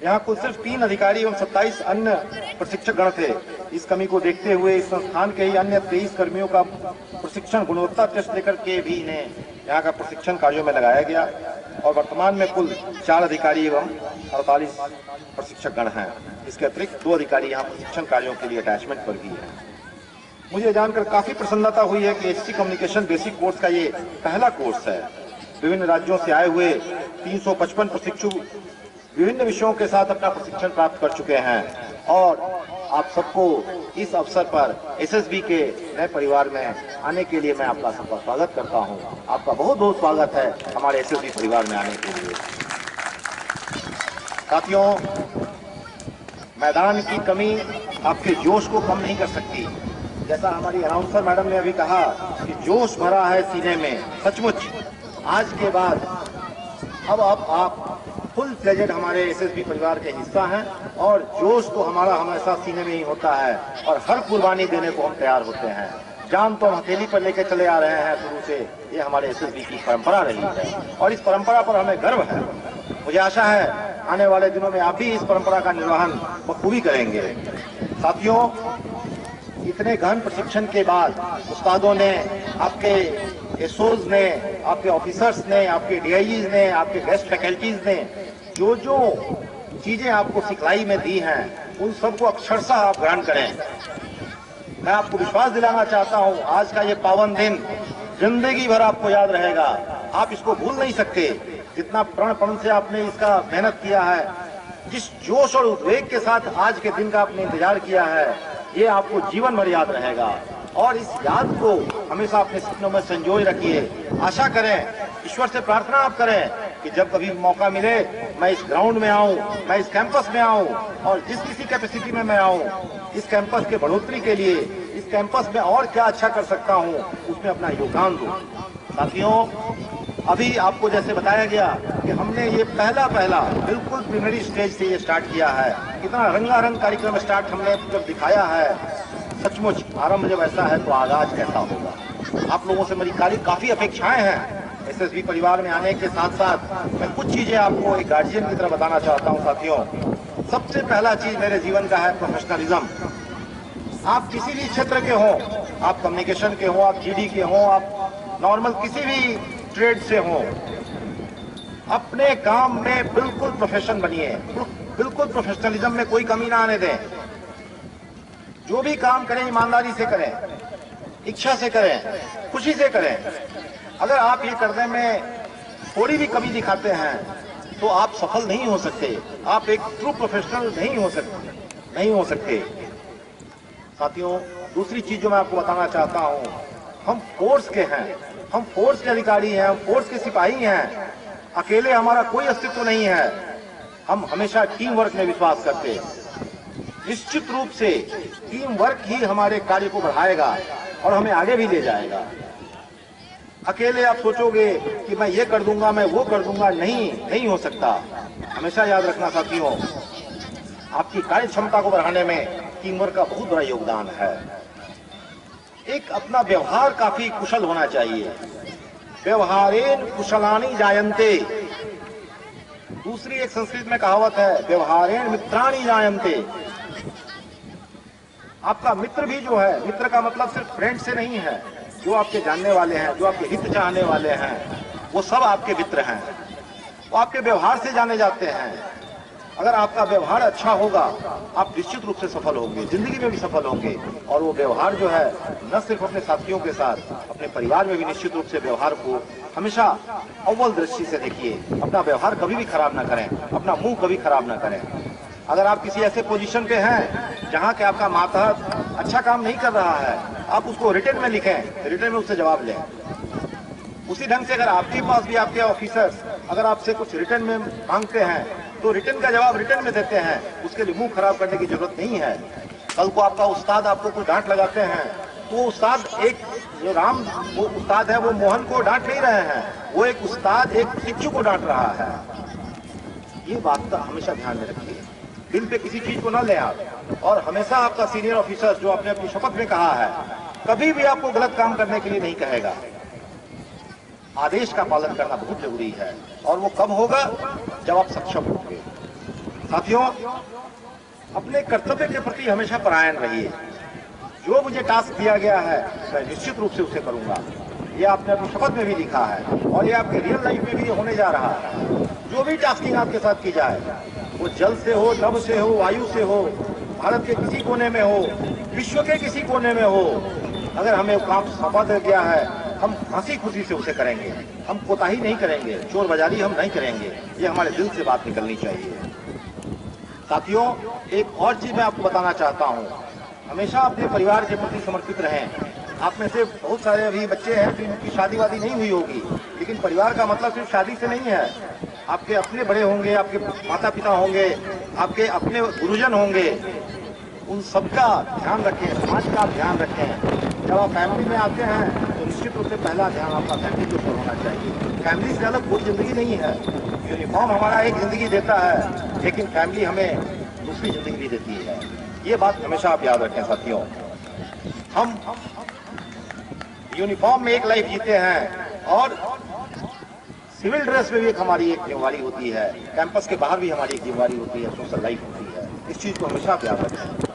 यहाँ कुल सिर्फ 3 अधिकारी एवं 27 अन्य प्रशिक्षक गण थे। इस कमी को देखते हुए इस संस्थान के ही अन्य 23 कर्मियों का प्रशिक्षण गुणवत्ता टेस्ट लेकर के भी इन्हें यहाँ का प्रशिक्षण कार्यों में लगाया गया, और वर्तमान में कुल 4 अधिकारी एवं 48 प्रशिक्षक गण हैं। इसके अतिरिक्त 2 अधिकारी यहाँ प्रशिक्षण कार्यों के लिए अटैचमेंट पर भी हैं। मुझे जानकर काफी प्रसन्नता हुई है कि HC कम्युनिकेशन बेसिक कोर्स का ये पहला कोर्स है। विभिन्न राज्यों से आए हुए 355 प्रशिक्षु विभिन्न विषयों के साथ अपना प्रशिक्षण प्राप्त कर चुके हैं, और आप सबको इस अवसर पर एसएसबी के नए परिवार में आने के लिए मैं आपका सबका स्वागत करता हूं। आपका बहुत बहुत स्वागत है हमारे एसएसबी परिवार में आने के लिए। साथियों, मैदान की कमी आपके जोश को कम नहीं कर सकती। जैसा हमारी अनाउंसर मैडम ने अभी कहा कि जोश भरा है सीने में, सचमुच आज के बाद अब आप फुल फ्लेजेड हमारे एसएसबी परिवार के हिस्सा हैं, और जोश तो हमारा हमेशा सीने में ही होता है, और हर कुर्बानी देने को हम तैयार होते हैं। जान तो हम हथेली पर लेकर चले आ रहे हैं शुरू से, ये हमारे एसएसबी की परंपरा रही है, और इस परंपरा पर हमें गर्व है। मुझे आशा है आने वाले दिनों में आप भी इस परंपरा का निर्वहन बखूबी करेंगे। साथियों, इतने गहन प्रशिक्षण के बाद उस्तादों ने, आपके एसओज ने, आपके ऑफिसर्स ने, आपके डीआईजीज ने, आपके गेस्ट फैकल्टीज ने जो जो चीजें आपको सिखलाई में दी हैं, उन सबको अक्षरशः आप ग्रहण करें। मैं आपको विश्वास दिलाना चाहता हूं, आज का ये पावन दिन जिंदगी भर आपको याद रहेगा। आप इसको भूल नहीं सकते। जितना प्रणपण से आपने इसका मेहनत किया है, जिस जोश और उद्वेग के साथ आज के दिन का आपने इंतजार किया है, ये आपको जीवन भर याद रहेगा, और इस याद को हमेशा अपने सपनों में संजोए रखिए। आशा करें, ईश्वर से प्रार्थना आप करें कि जब कभी मौका मिले मैं इस ग्राउंड में आऊं, मैं इस कैंपस में आऊं, और जिस किसी कैपेसिटी में मैं आऊं, इस कैंपस के बढ़ोतरी के लिए, इस कैंपस में और क्या अच्छा कर सकता हूं, उसमें अपना योगदान दूं। साथियों, अभी आपको जैसे बताया गया कि हमने ये पहला बिल्कुल प्रीलिमिनरी स्टेज से ये स्टार्ट किया है। इतना रंगारंग कार्यक्रम स्टार्ट हमने जब दिखाया है, सचमुच आरंभ जब ऐसा है तो आगाज कैसा होगा। आप लोगों से मेरी काफी अपेक्षाएं हैं। एसएसबी परिवार में आने के साथ साथ मैं कुछ चीजें आपको एक गार्जियन की तरह बताना चाहता हूं। साथियों, सबसे पहला चीज मेरे जीवन का है प्रोफेशनलिज्म। आप किसी भी क्षेत्र के हों, आप कम्युनिकेशन के हों, आप जीडी के हों, आप नॉर्मल किसी भी ट्रेड से हों, अपने काम में बिल्कुल प्रोफेशन बनिए, बिल्कुल प्रोफेशनलिज्म में कोई कमी ना आने दें। जो भी काम करें ईमानदारी से करें, इच्छा से करें, खुशी से करें। अगर आप ये करने में थोड़ी भी कमी दिखाते हैं तो आप सफल नहीं हो सकते, आप एक ट्रू प्रोफेशनल नहीं हो सकते। साथियों, दूसरी चीज जो मैं आपको बताना चाहता हूं, हम फोर्स के हैं, हम फोर्स के अधिकारी हैं, हम फोर्स के सिपाही हैं। अकेले हमारा कोई अस्तित्व नहीं है। हम हमेशा टीम वर्क में विश्वास करते हैं। निश्चित रूप से टीम वर्क ही हमारे कार्य को बढ़ाएगा और हमें आगे भी ले जाएगा। अकेले आप सोचोगे कि मैं ये कर दूंगा, मैं वो कर दूंगा, नहीं हो सकता। हमेशा याद रखना साथियों, आपकी कार्य क्षमता को बढ़ाने में टीम वर्क का बहुत बड़ा योगदान है। एक अपना व्यवहार काफी कुशल होना चाहिए। व्यवहारेन कुशलानि जायन्ते। दूसरी एक संस्कृत में कहावत है, व्यवहारेण मित्राणि जायन्ते। आपका मित्र भी जो है, मित्र का मतलब सिर्फ फ्रेंड से नहीं है, जो आपके जानने वाले हैं, जो आपके हित चाहने वाले हैं, वो सब आपके मित्र हैं। वो आपके व्यवहार से जाने जाते हैं। अगर आपका व्यवहार अच्छा होगा, आप निश्चित रूप से सफल होंगे, जिंदगी में भी सफल होंगे। और वो व्यवहार जो है, न सिर्फ अपने साथियों के साथ, अपने परिवार में भी निश्चित रूप से व्यवहार को हमेशा अव्वल दृष्टि से देखिए। अपना व्यवहार कभी भी खराब ना करें, अपना मुंह कभी खराब ना करें। अगर आप किसी ऐसे पोजीशन पे हैं जहां के आपका मातहत अच्छा काम नहीं कर रहा है, आप उसको रिटर्न में लिखें, रिटर्न में उससे जवाब लें। उसी ढंग से अगर आपके पास भी आपके ऑफिसर्स अगर आपसे कुछ रिटर्न में मांगते हैं, तो रिटर्न का जवाब रिटर्न में देते हैं। उसके लिए मुंह खराब करने की जरूरत नहीं है। कल को आपका उस्ताद आपको कोई डांट लगाते हैं, तो उस्ताद एक जो राम वो उस्ताद है, वो मोहन को डांट नहीं रहे हैं, वो एक उस्ताद एक शिक्षु को डांट रहा है। ये बात का हमेशा ध्यान में रखिए। दिल पे किसी चीज को न ले आप। और हमेशा आपका सीनियर ऑफिसर जो आपने अपनी शपथ में कहा है, कभी भी आपको गलत काम करने के लिए नहीं कहेगा। आदेश का पालन करना बहुत जरूरी है। और वो कब होगा? जब आप सक्षम होंगे। साथियों, अपने कर्तव्य के प्रति हमेशा परायण रहिए। जो मुझे टास्क दिया गया है, मैं निश्चित रूप से उसे करूंगा। ये आपने अपनी शपथ में भी लिखा है और ये आपके रियल लाइफ में भी होने जा रहा है। जो भी टास्किंग आपके साथ की जाए, वो जल से हो, नभ से हो, वायु से हो, भारत के किसी कोने में हो, विश्व के किसी कोने में हो, अगर हमें काम सौंपा गया है, हम हंसी खुशी से उसे करेंगे। हम कोताही नहीं करेंगे, चोर बाजारी हम नहीं करेंगे। ये हमारे दिल से बात निकलनी चाहिए। साथियों, एक और चीज मैं आपको बताना चाहता हूँ, हमेशा अपने परिवार के प्रति समर्पित रहें। आप में से बहुत सारे अभी बच्चे हैं जिनकी शादी वादी नहीं हुई होगी, लेकिन परिवार का मतलब सिर्फ शादी से नहीं है। आपके अपने बड़े होंगे, आपके माता पिता होंगे, आपके अपने गुरुजन होंगे, उन सबका ध्यान रखें, समाज का ध्यान रखें। जब आप फैमिली में आते हैं तो निश्चित रूप से पहला ध्यान आपका फैमिली के ऊपर होना चाहिए। फैमिली से अलग कोई जिंदगी नहीं है। यूनिफॉर्म हमारा एक जिंदगी देता है, लेकिन फैमिली हमें दूसरी जिंदगी भी देती है। ये बात हमेशा आप याद रखें साथियों। हम यूनिफॉर्म में एक लाइफ जीते हैं और सिविल ड्रेस में भी एक हमारी एक जिम्मेवारी होती है, कैंपस के बाहर भी हमारी एक जिम्मेवारी होती है, सोशल लाइफ होती है। इस चीज को हमेशा आप याद रखें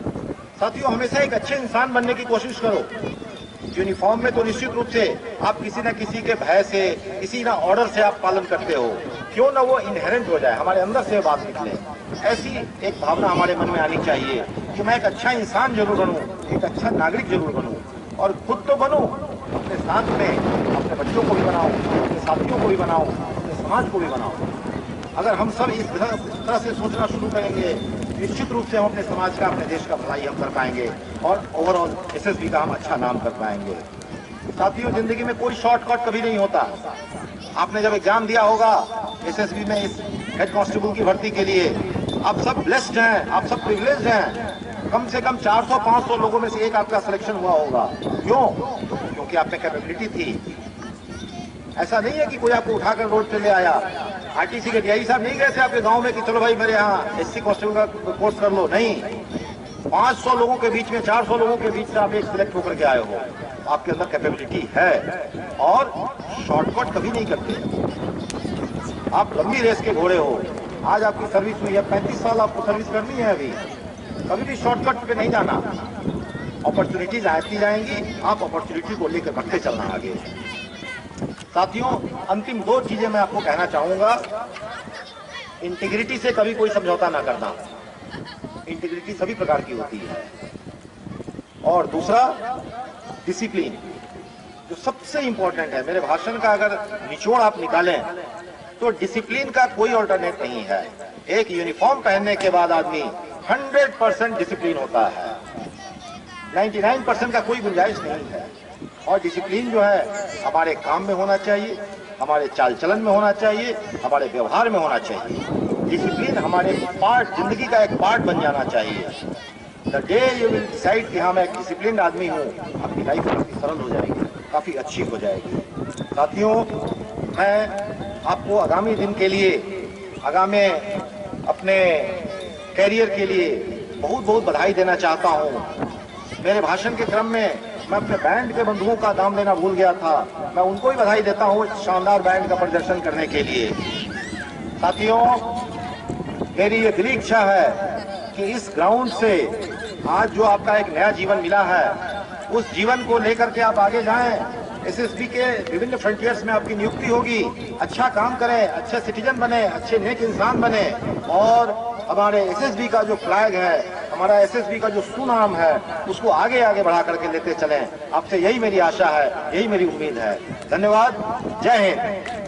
साथियों। हमेशा एक अच्छे इंसान बनने की कोशिश करो। यूनिफॉर्म में तो निश्चित रूप से आप किसी न किसी के भय से, किसी ना ऑर्डर से आप पालन करते हो, क्यों ना वो इनहेरेंट हो जाए, हमारे अंदर से बात निकले। ऐसी एक भावना हमारे मन में आनी चाहिए कि मैं एक अच्छा इंसान जरूर बनूं, एक अच्छा नागरिक जरूर बनूं, और खुद तो बनूं, अपने साथ में अपने बच्चों को भी बनाऊं, अपने साथियों को भी बनाऊं, अपने समाज को भी बनाऊं। अगर हम सब इस तरह से सोचना शुरू करेंगे, निश्चित रूप से हम अपने समाज का, अपने देश का भलाई हम कर पाएंगे और ओवरऑल एसएसबी का हम अच्छा नाम कर पाएंगे। साथियों, जिंदगी में कोई शॉर्टकट कभी नहीं होता। आपने जब एग्जाम दिया होगा एसएसबी में इस हेड कांस्टेबल की भर्ती के लिए, आप सब ब्लेस्ड हैं, आप सब प्रिविलेज्ड हैं। कम से कम 400-500 लोगों में से एक आपका सिलेक्शन हुआ होगा। क्यों? क्योंकि आप में कैपेबिलिटी थी। ऐसा नहीं है कि कोई आपको उठाकर रोड पे ले आया। आरटीसी के डीआई साहब नहीं गए थे आपके गांव में कि चलो भाई मेरे यहाँ एससी कांस्टेबल का कोर्स कर लो। नहीं, 500 लोगों के बीच में, 400 लोगों के बीच से आप एक सिलेक्ट होकर के आए हो। आपके अंदर कैपेबिलिटी है और शॉर्टकट कभी नहीं करते। आप लंबी रेस के घोड़े हो। आज आपकी सर्विस हुई है, 35 साल आपको सर्विस करनी है। अभी कभी भी शॉर्टकट पे नहीं जाना। अपॉर्चुनिटीज आती जाएंगी, आप अपॉर्चुनिटी को लेकर बढ़ते चलना आगे। साथियों, अंतिम 2 चीजें मैं आपको कहना चाहूंगा। इंटीग्रिटी से कभी कोई समझौता ना करना। इंटीग्रिटी सभी प्रकार की होती है। और दूसरा, डिसिप्लिन, जो सबसे इंपॉर्टेंट है। मेरे भाषण का अगर निचोड़ आप निकालें तो डिसिप्लिन का कोई ऑल्टरनेट नहीं है। एक यूनिफॉर्म पहनने के बाद आदमी 100% डिसिप्लिन होता है। 99% का कोई गुंजाइश नहीं है। और डिसिप्लिन जो है हमारे काम में होना चाहिए, हमारे चाल चलन में होना चाहिए, हमारे व्यवहार में होना चाहिए। डिसिप्लिन हमारे पार्ट, जिंदगी का एक पार्ट बन जाना चाहिए। The day you will decide कि हाँ मैं एक डिसिप्लिन आदमी हूँ, आपकी लाइफ काफी सरल हो जाएगी, काफी अच्छी हो जाएगी। साथियों, मैं आपको आगामी दिन के लिए, आगामी अपने कैरियर के लिए बहुत बहुत बधाई देना चाहता हूँ। मेरे भाषण के क्रम में मैं अपने बैंड के बंधुओं का नाम लेना भूल गया था, मैं उनको भी बधाई देता हूँ शानदार बैंड का प्रदर्शन करने के लिए। साथियों, मेरी ये दिली इच्छा है कि इस ग्राउंड से आज जो आपका एक नया जीवन मिला है, उस जीवन को लेकर के आप आगे जाएं। एसएसबी के विभिन्न फ्रंटियर्स में आपकी नियुक्ति होगी, अच्छा काम करें, अच्छे सिटीजन बने, अच्छे नेक इंसान बने और हमारे एसएसबी का जो फ्लैग है, हमारा एसएसबी का जो सुनाम है, उसको आगे आगे बढ़ा करके लेते चलें। आपसे यही मेरी आशा है, यही मेरी उम्मीद है। धन्यवाद। जय हिंद।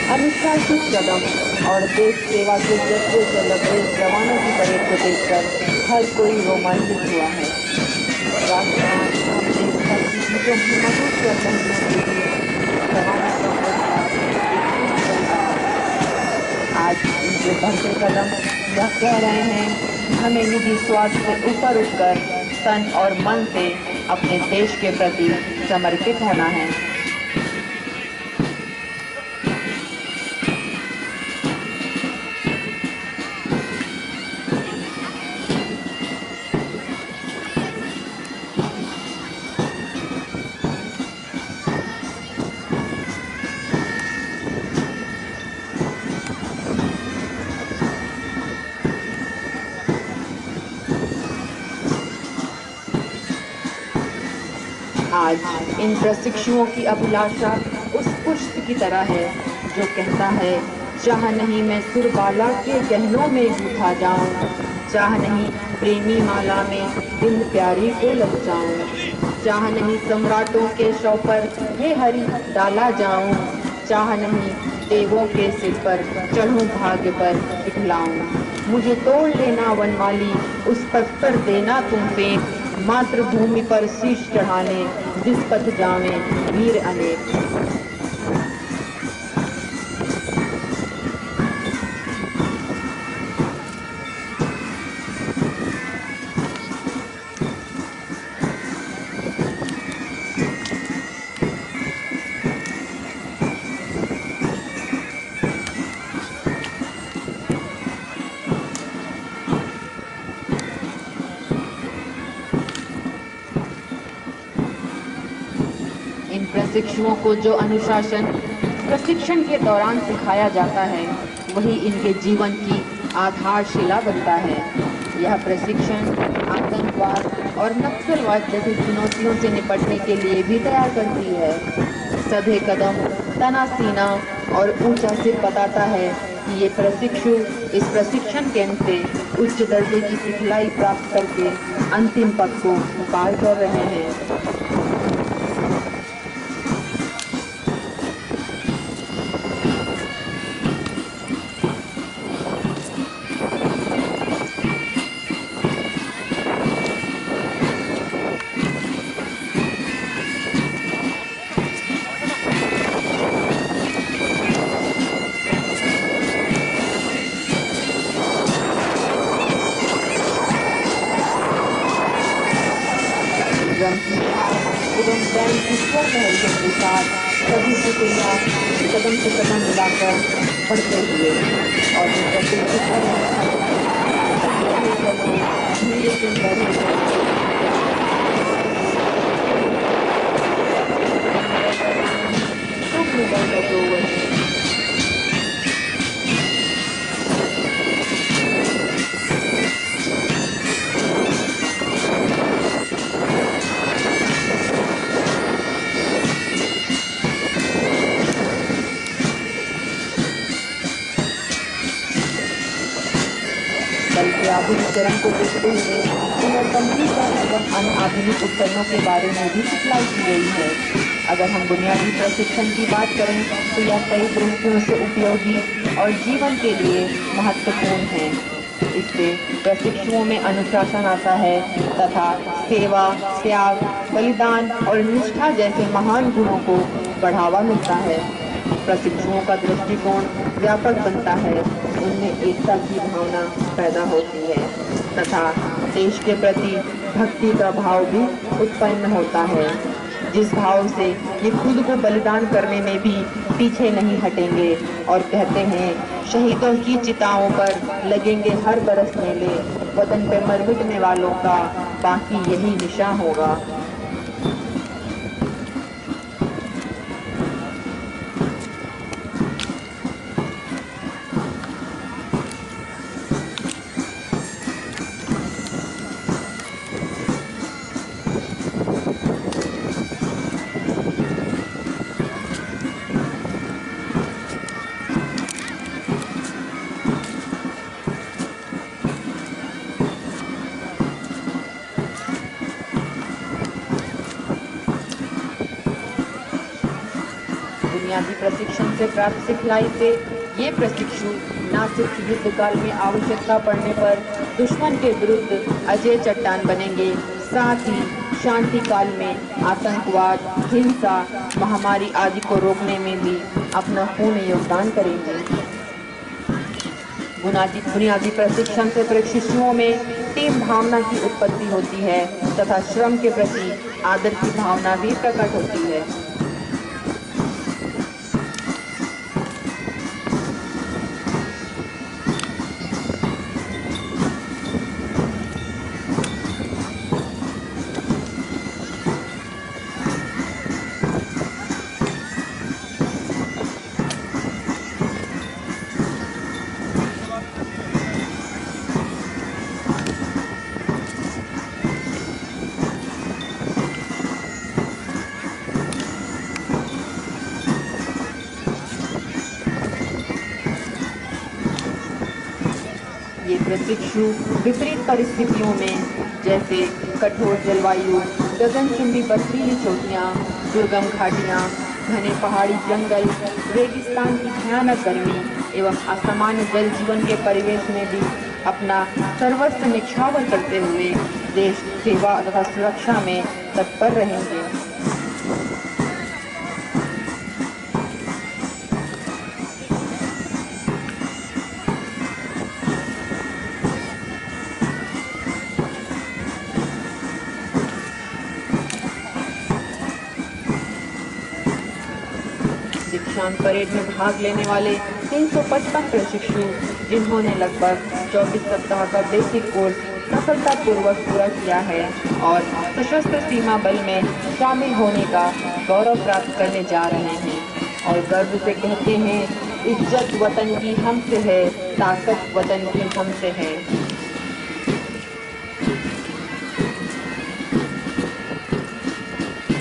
अनुशासित कदम और देश सेवा के जज्बे से लगे जवानों की परेड को देखकर हर कोई रोमांचित हुआ है। राष्ट्रगान अपने गीतों की मधुर स्वरलहरियों के लिए जवानों का आज इनके बढ़ते कदम यह कह रहे हैं कि हमें निजी स्वार्थ से ऊपर उठकर तन और मन से अपने देश के प्रति समर्पित होना है। आज इन प्रशिक्षुओं की अभिलाषा उस पुष्प की तरह है जो कहता है, चाह नहीं मैं सुरबाला के गहनों में गूंथा जाऊं, चाह नहीं प्रेमी माला में दिल प्यारी को लग जाऊं, चाह नहीं सम्राटों के शव पर हे हरि डाला जाऊं, चाह नहीं देवों के सिर पर चढ़ूं भाग्य पर इठलाऊं। मुझे तोड़ लेना वनमाली, उस पथ पर देना तुम फेंक, मातृभूमि पर शीश चढ़ाने जिस पथ जावे वीर अनेक। प्रशिक्षुओं को जो अनुशासन प्रशिक्षण के दौरान सिखाया जाता है, वही इनके जीवन की आधारशिला बनता है। यह प्रशिक्षण आतंकवाद और नक्सलवाद जैसी चुनौतियों से निपटने के लिए भी तैयार करती है। सधे कदम, तना सीना और ऊंचा सिर बताता है कि ये प्रशिक्षु इस प्रशिक्षण केंद्र से उच्च दर्जे की सिखलाई प्राप्त करके अंतिम पद को पार कर रहे हैं। एवं बैंड की स्वर लहरियों के साथ सभी पुतलियाँ कदम से कदम मिलाकर बढ़ते हुए और बल्कि आधुनिक चरण को देखते हुए इन्हें कंप्यूटर एवं अन्य आधुनिक उपकरणों के बारे में भी सिखलाई की गई है। अगर हम बुनियादी प्रशिक्षण की बात करें तो यह कई दृष्टियों से उपयोगी और जीवन के लिए महत्वपूर्ण है। इससे प्रशिक्षुओं में अनुशासन आता है तथा सेवा, त्याग, बलिदान और निष्ठा जैसे महान गुणों को बढ़ावा मिलता है। प्रशिक्षुओं का दृष्टिकोण व्यापक बनता है, उनमें एकता की भावना पैदा होती है तथा देश के प्रति भक्ति का भाव भी उत्पन्न होता है, जिस भाव से ये खुद को बलिदान करने में भी पीछे नहीं हटेंगे और कहते हैं, शहीदों की चिताओं पर लगेंगे हर बरस मेले, वतन पे मर मिटने वालों का बाकी यही निशा होगा। बुनियादी प्रशिक्षण से प्राप्त सिखलाई से ये प्रशिक्षु न सिर्फ युद्ध काल में आवश्यकता पड़ने पर दुश्मन के विरुद्ध अजय चट्टान बनेंगे, साथ ही शांति काल में आतंकवाद, हिंसा, महामारी आदि को रोकने में भी अपना पूर्ण योगदान करेंगे। बुनियादी प्रशिक्षण से प्रशिक्षुओं में टीम भावना की उत्पत्ति होती है तथा श्रम के प्रति आदर की भावना भी प्रकट होती है। ये प्रशिक्षु विपरीत परिस्थितियों में जैसे कठोर जलवायु, गगनचुंबी बर्फीली चोटियाँ, दुर्गम घाटियाँ, घने पहाड़ी जंगल, रेगिस्तान की भयानक गर्मी एवं असामान्य जल जीवन के परिवेश में भी अपना सर्वस्व निछावर करते हुए देश सेवा तथा सुरक्षा में तत्पर रहेंगे। दीक्षांत परेड में भाग लेने वाले 355 प्रशिक्षु, जिन्होंने लगभग 24 सप्ताह का बेसिक कोर्स सफलतापूर्वक पूरा किया है और सशस्त्र सीमा बल में शामिल होने का गौरव प्राप्त करने जा रहे हैं और गर्व से कहते हैं, इज्जत वतन की हमसे है, ताकत वतन की हमसे है।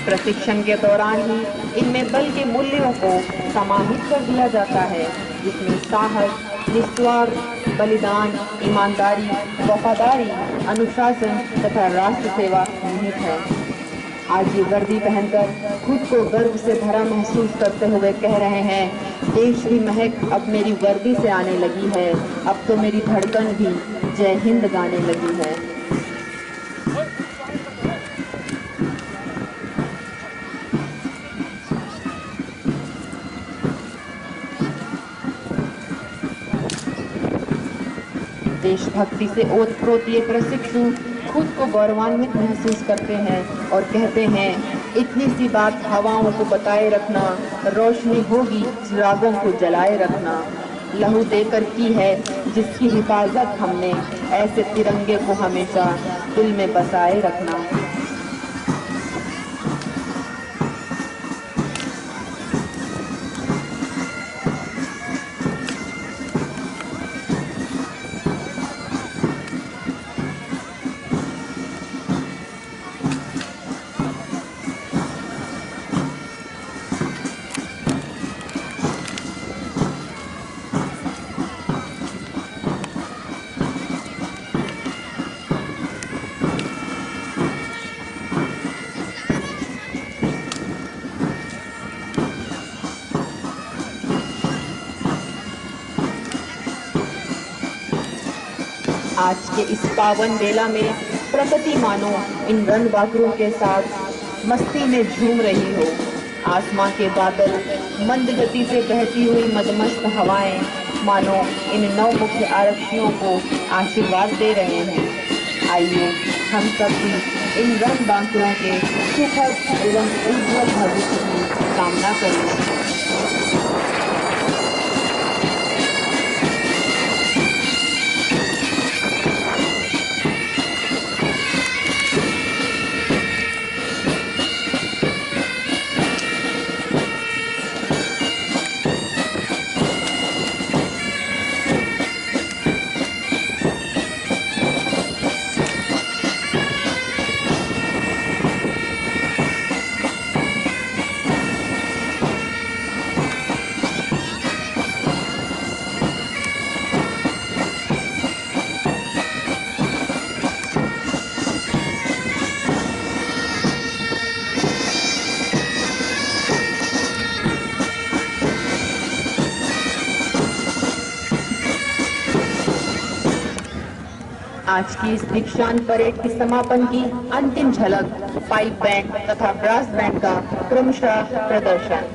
प्रशिक्षण के दौरान ही इनमें बल के मूल्यों को समाहित कर दिया जाता है, जिसमें साहस, निस्वार्थ, बलिदान, ईमानदारी, वफादारी, अनुशासन तथा राष्ट्र सेवा निहित है। आज ये वर्दी पहनकर खुद को गर्व से भरा महसूस करते हुए कह रहे हैं, देश की महक अब मेरी वर्दी से आने लगी है, अब तो मेरी धड़कन भी जय हिंद गाने लगी है। देशभक्ति से ओतप्रोत ये प्रशिक्षु खुद को गौरवान्वित महसूस करते हैं और कहते हैं, इतनी सी बात हवाओं को बताए रखना, रोशनी होगी चिरागों को जलाए रखना। लहू देकर की है जिसकी हिफाजत हमने, ऐसे तिरंगे को हमेशा दिल में बसाए रखना। आज के इस पावन बेला में प्रकृति मानो इन रण बांकुरों के साथ मस्ती में झूम रही हो। आसमां के बादल, मंद गति से बहती हुई मदमस्त हवाएं मानो इन 9 मुख्य आरक्षियों को आशीर्वाद दे रहे हैं। आइए हम सब भी इन रण बांकुरों के सुखद एवं उज्ज्वल भविष्य की कामना करें। आज की इस दीक्षांत परेड की समापन की अंतिम झलक पाइप बैंड तथा ब्रास बैंड का क्रमशः प्रदर्शन।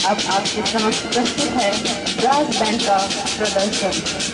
अब आपके समक्ष प्रस्तुत है ब्रास बैंड का प्रदर्शन।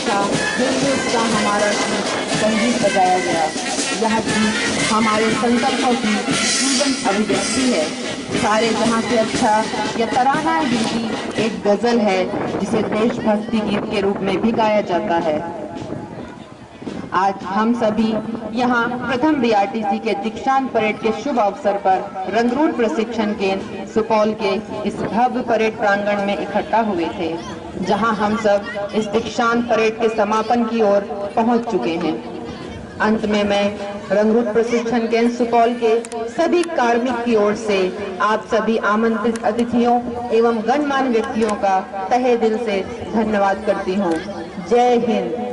हमेशा हिंदुस्तान का हमारा संगीत बजाया गया। यह गीत हमारे संकल्पों की जीवंत अभिव्यक्ति है। सारे जहां से अच्छा यह तराना हिंदी एक गजल है जिसे देशभक्ति गीत के रूप में भी गाया जाता है। आज हम सभी यहाँ प्रथम बीआरटीसी के दीक्षांत परेड के शुभ अवसर पर रंगरूट प्रशिक्षण केंद्र सुपौल के इस भव्य परेड प्रांगण में इकट्ठा हुए थे, जहां हम सब इस दीक्षांत परेड के समापन की ओर पहुंच चुके हैं। अंत में मैं रंगरूट प्रशिक्षण केंद्र सुपौल के सभी कार्मिक की ओर से आप सभी आमंत्रित अतिथियों एवं गणमान्य व्यक्तियों का तहे दिल से धन्यवाद करती हूँ। जय हिंद।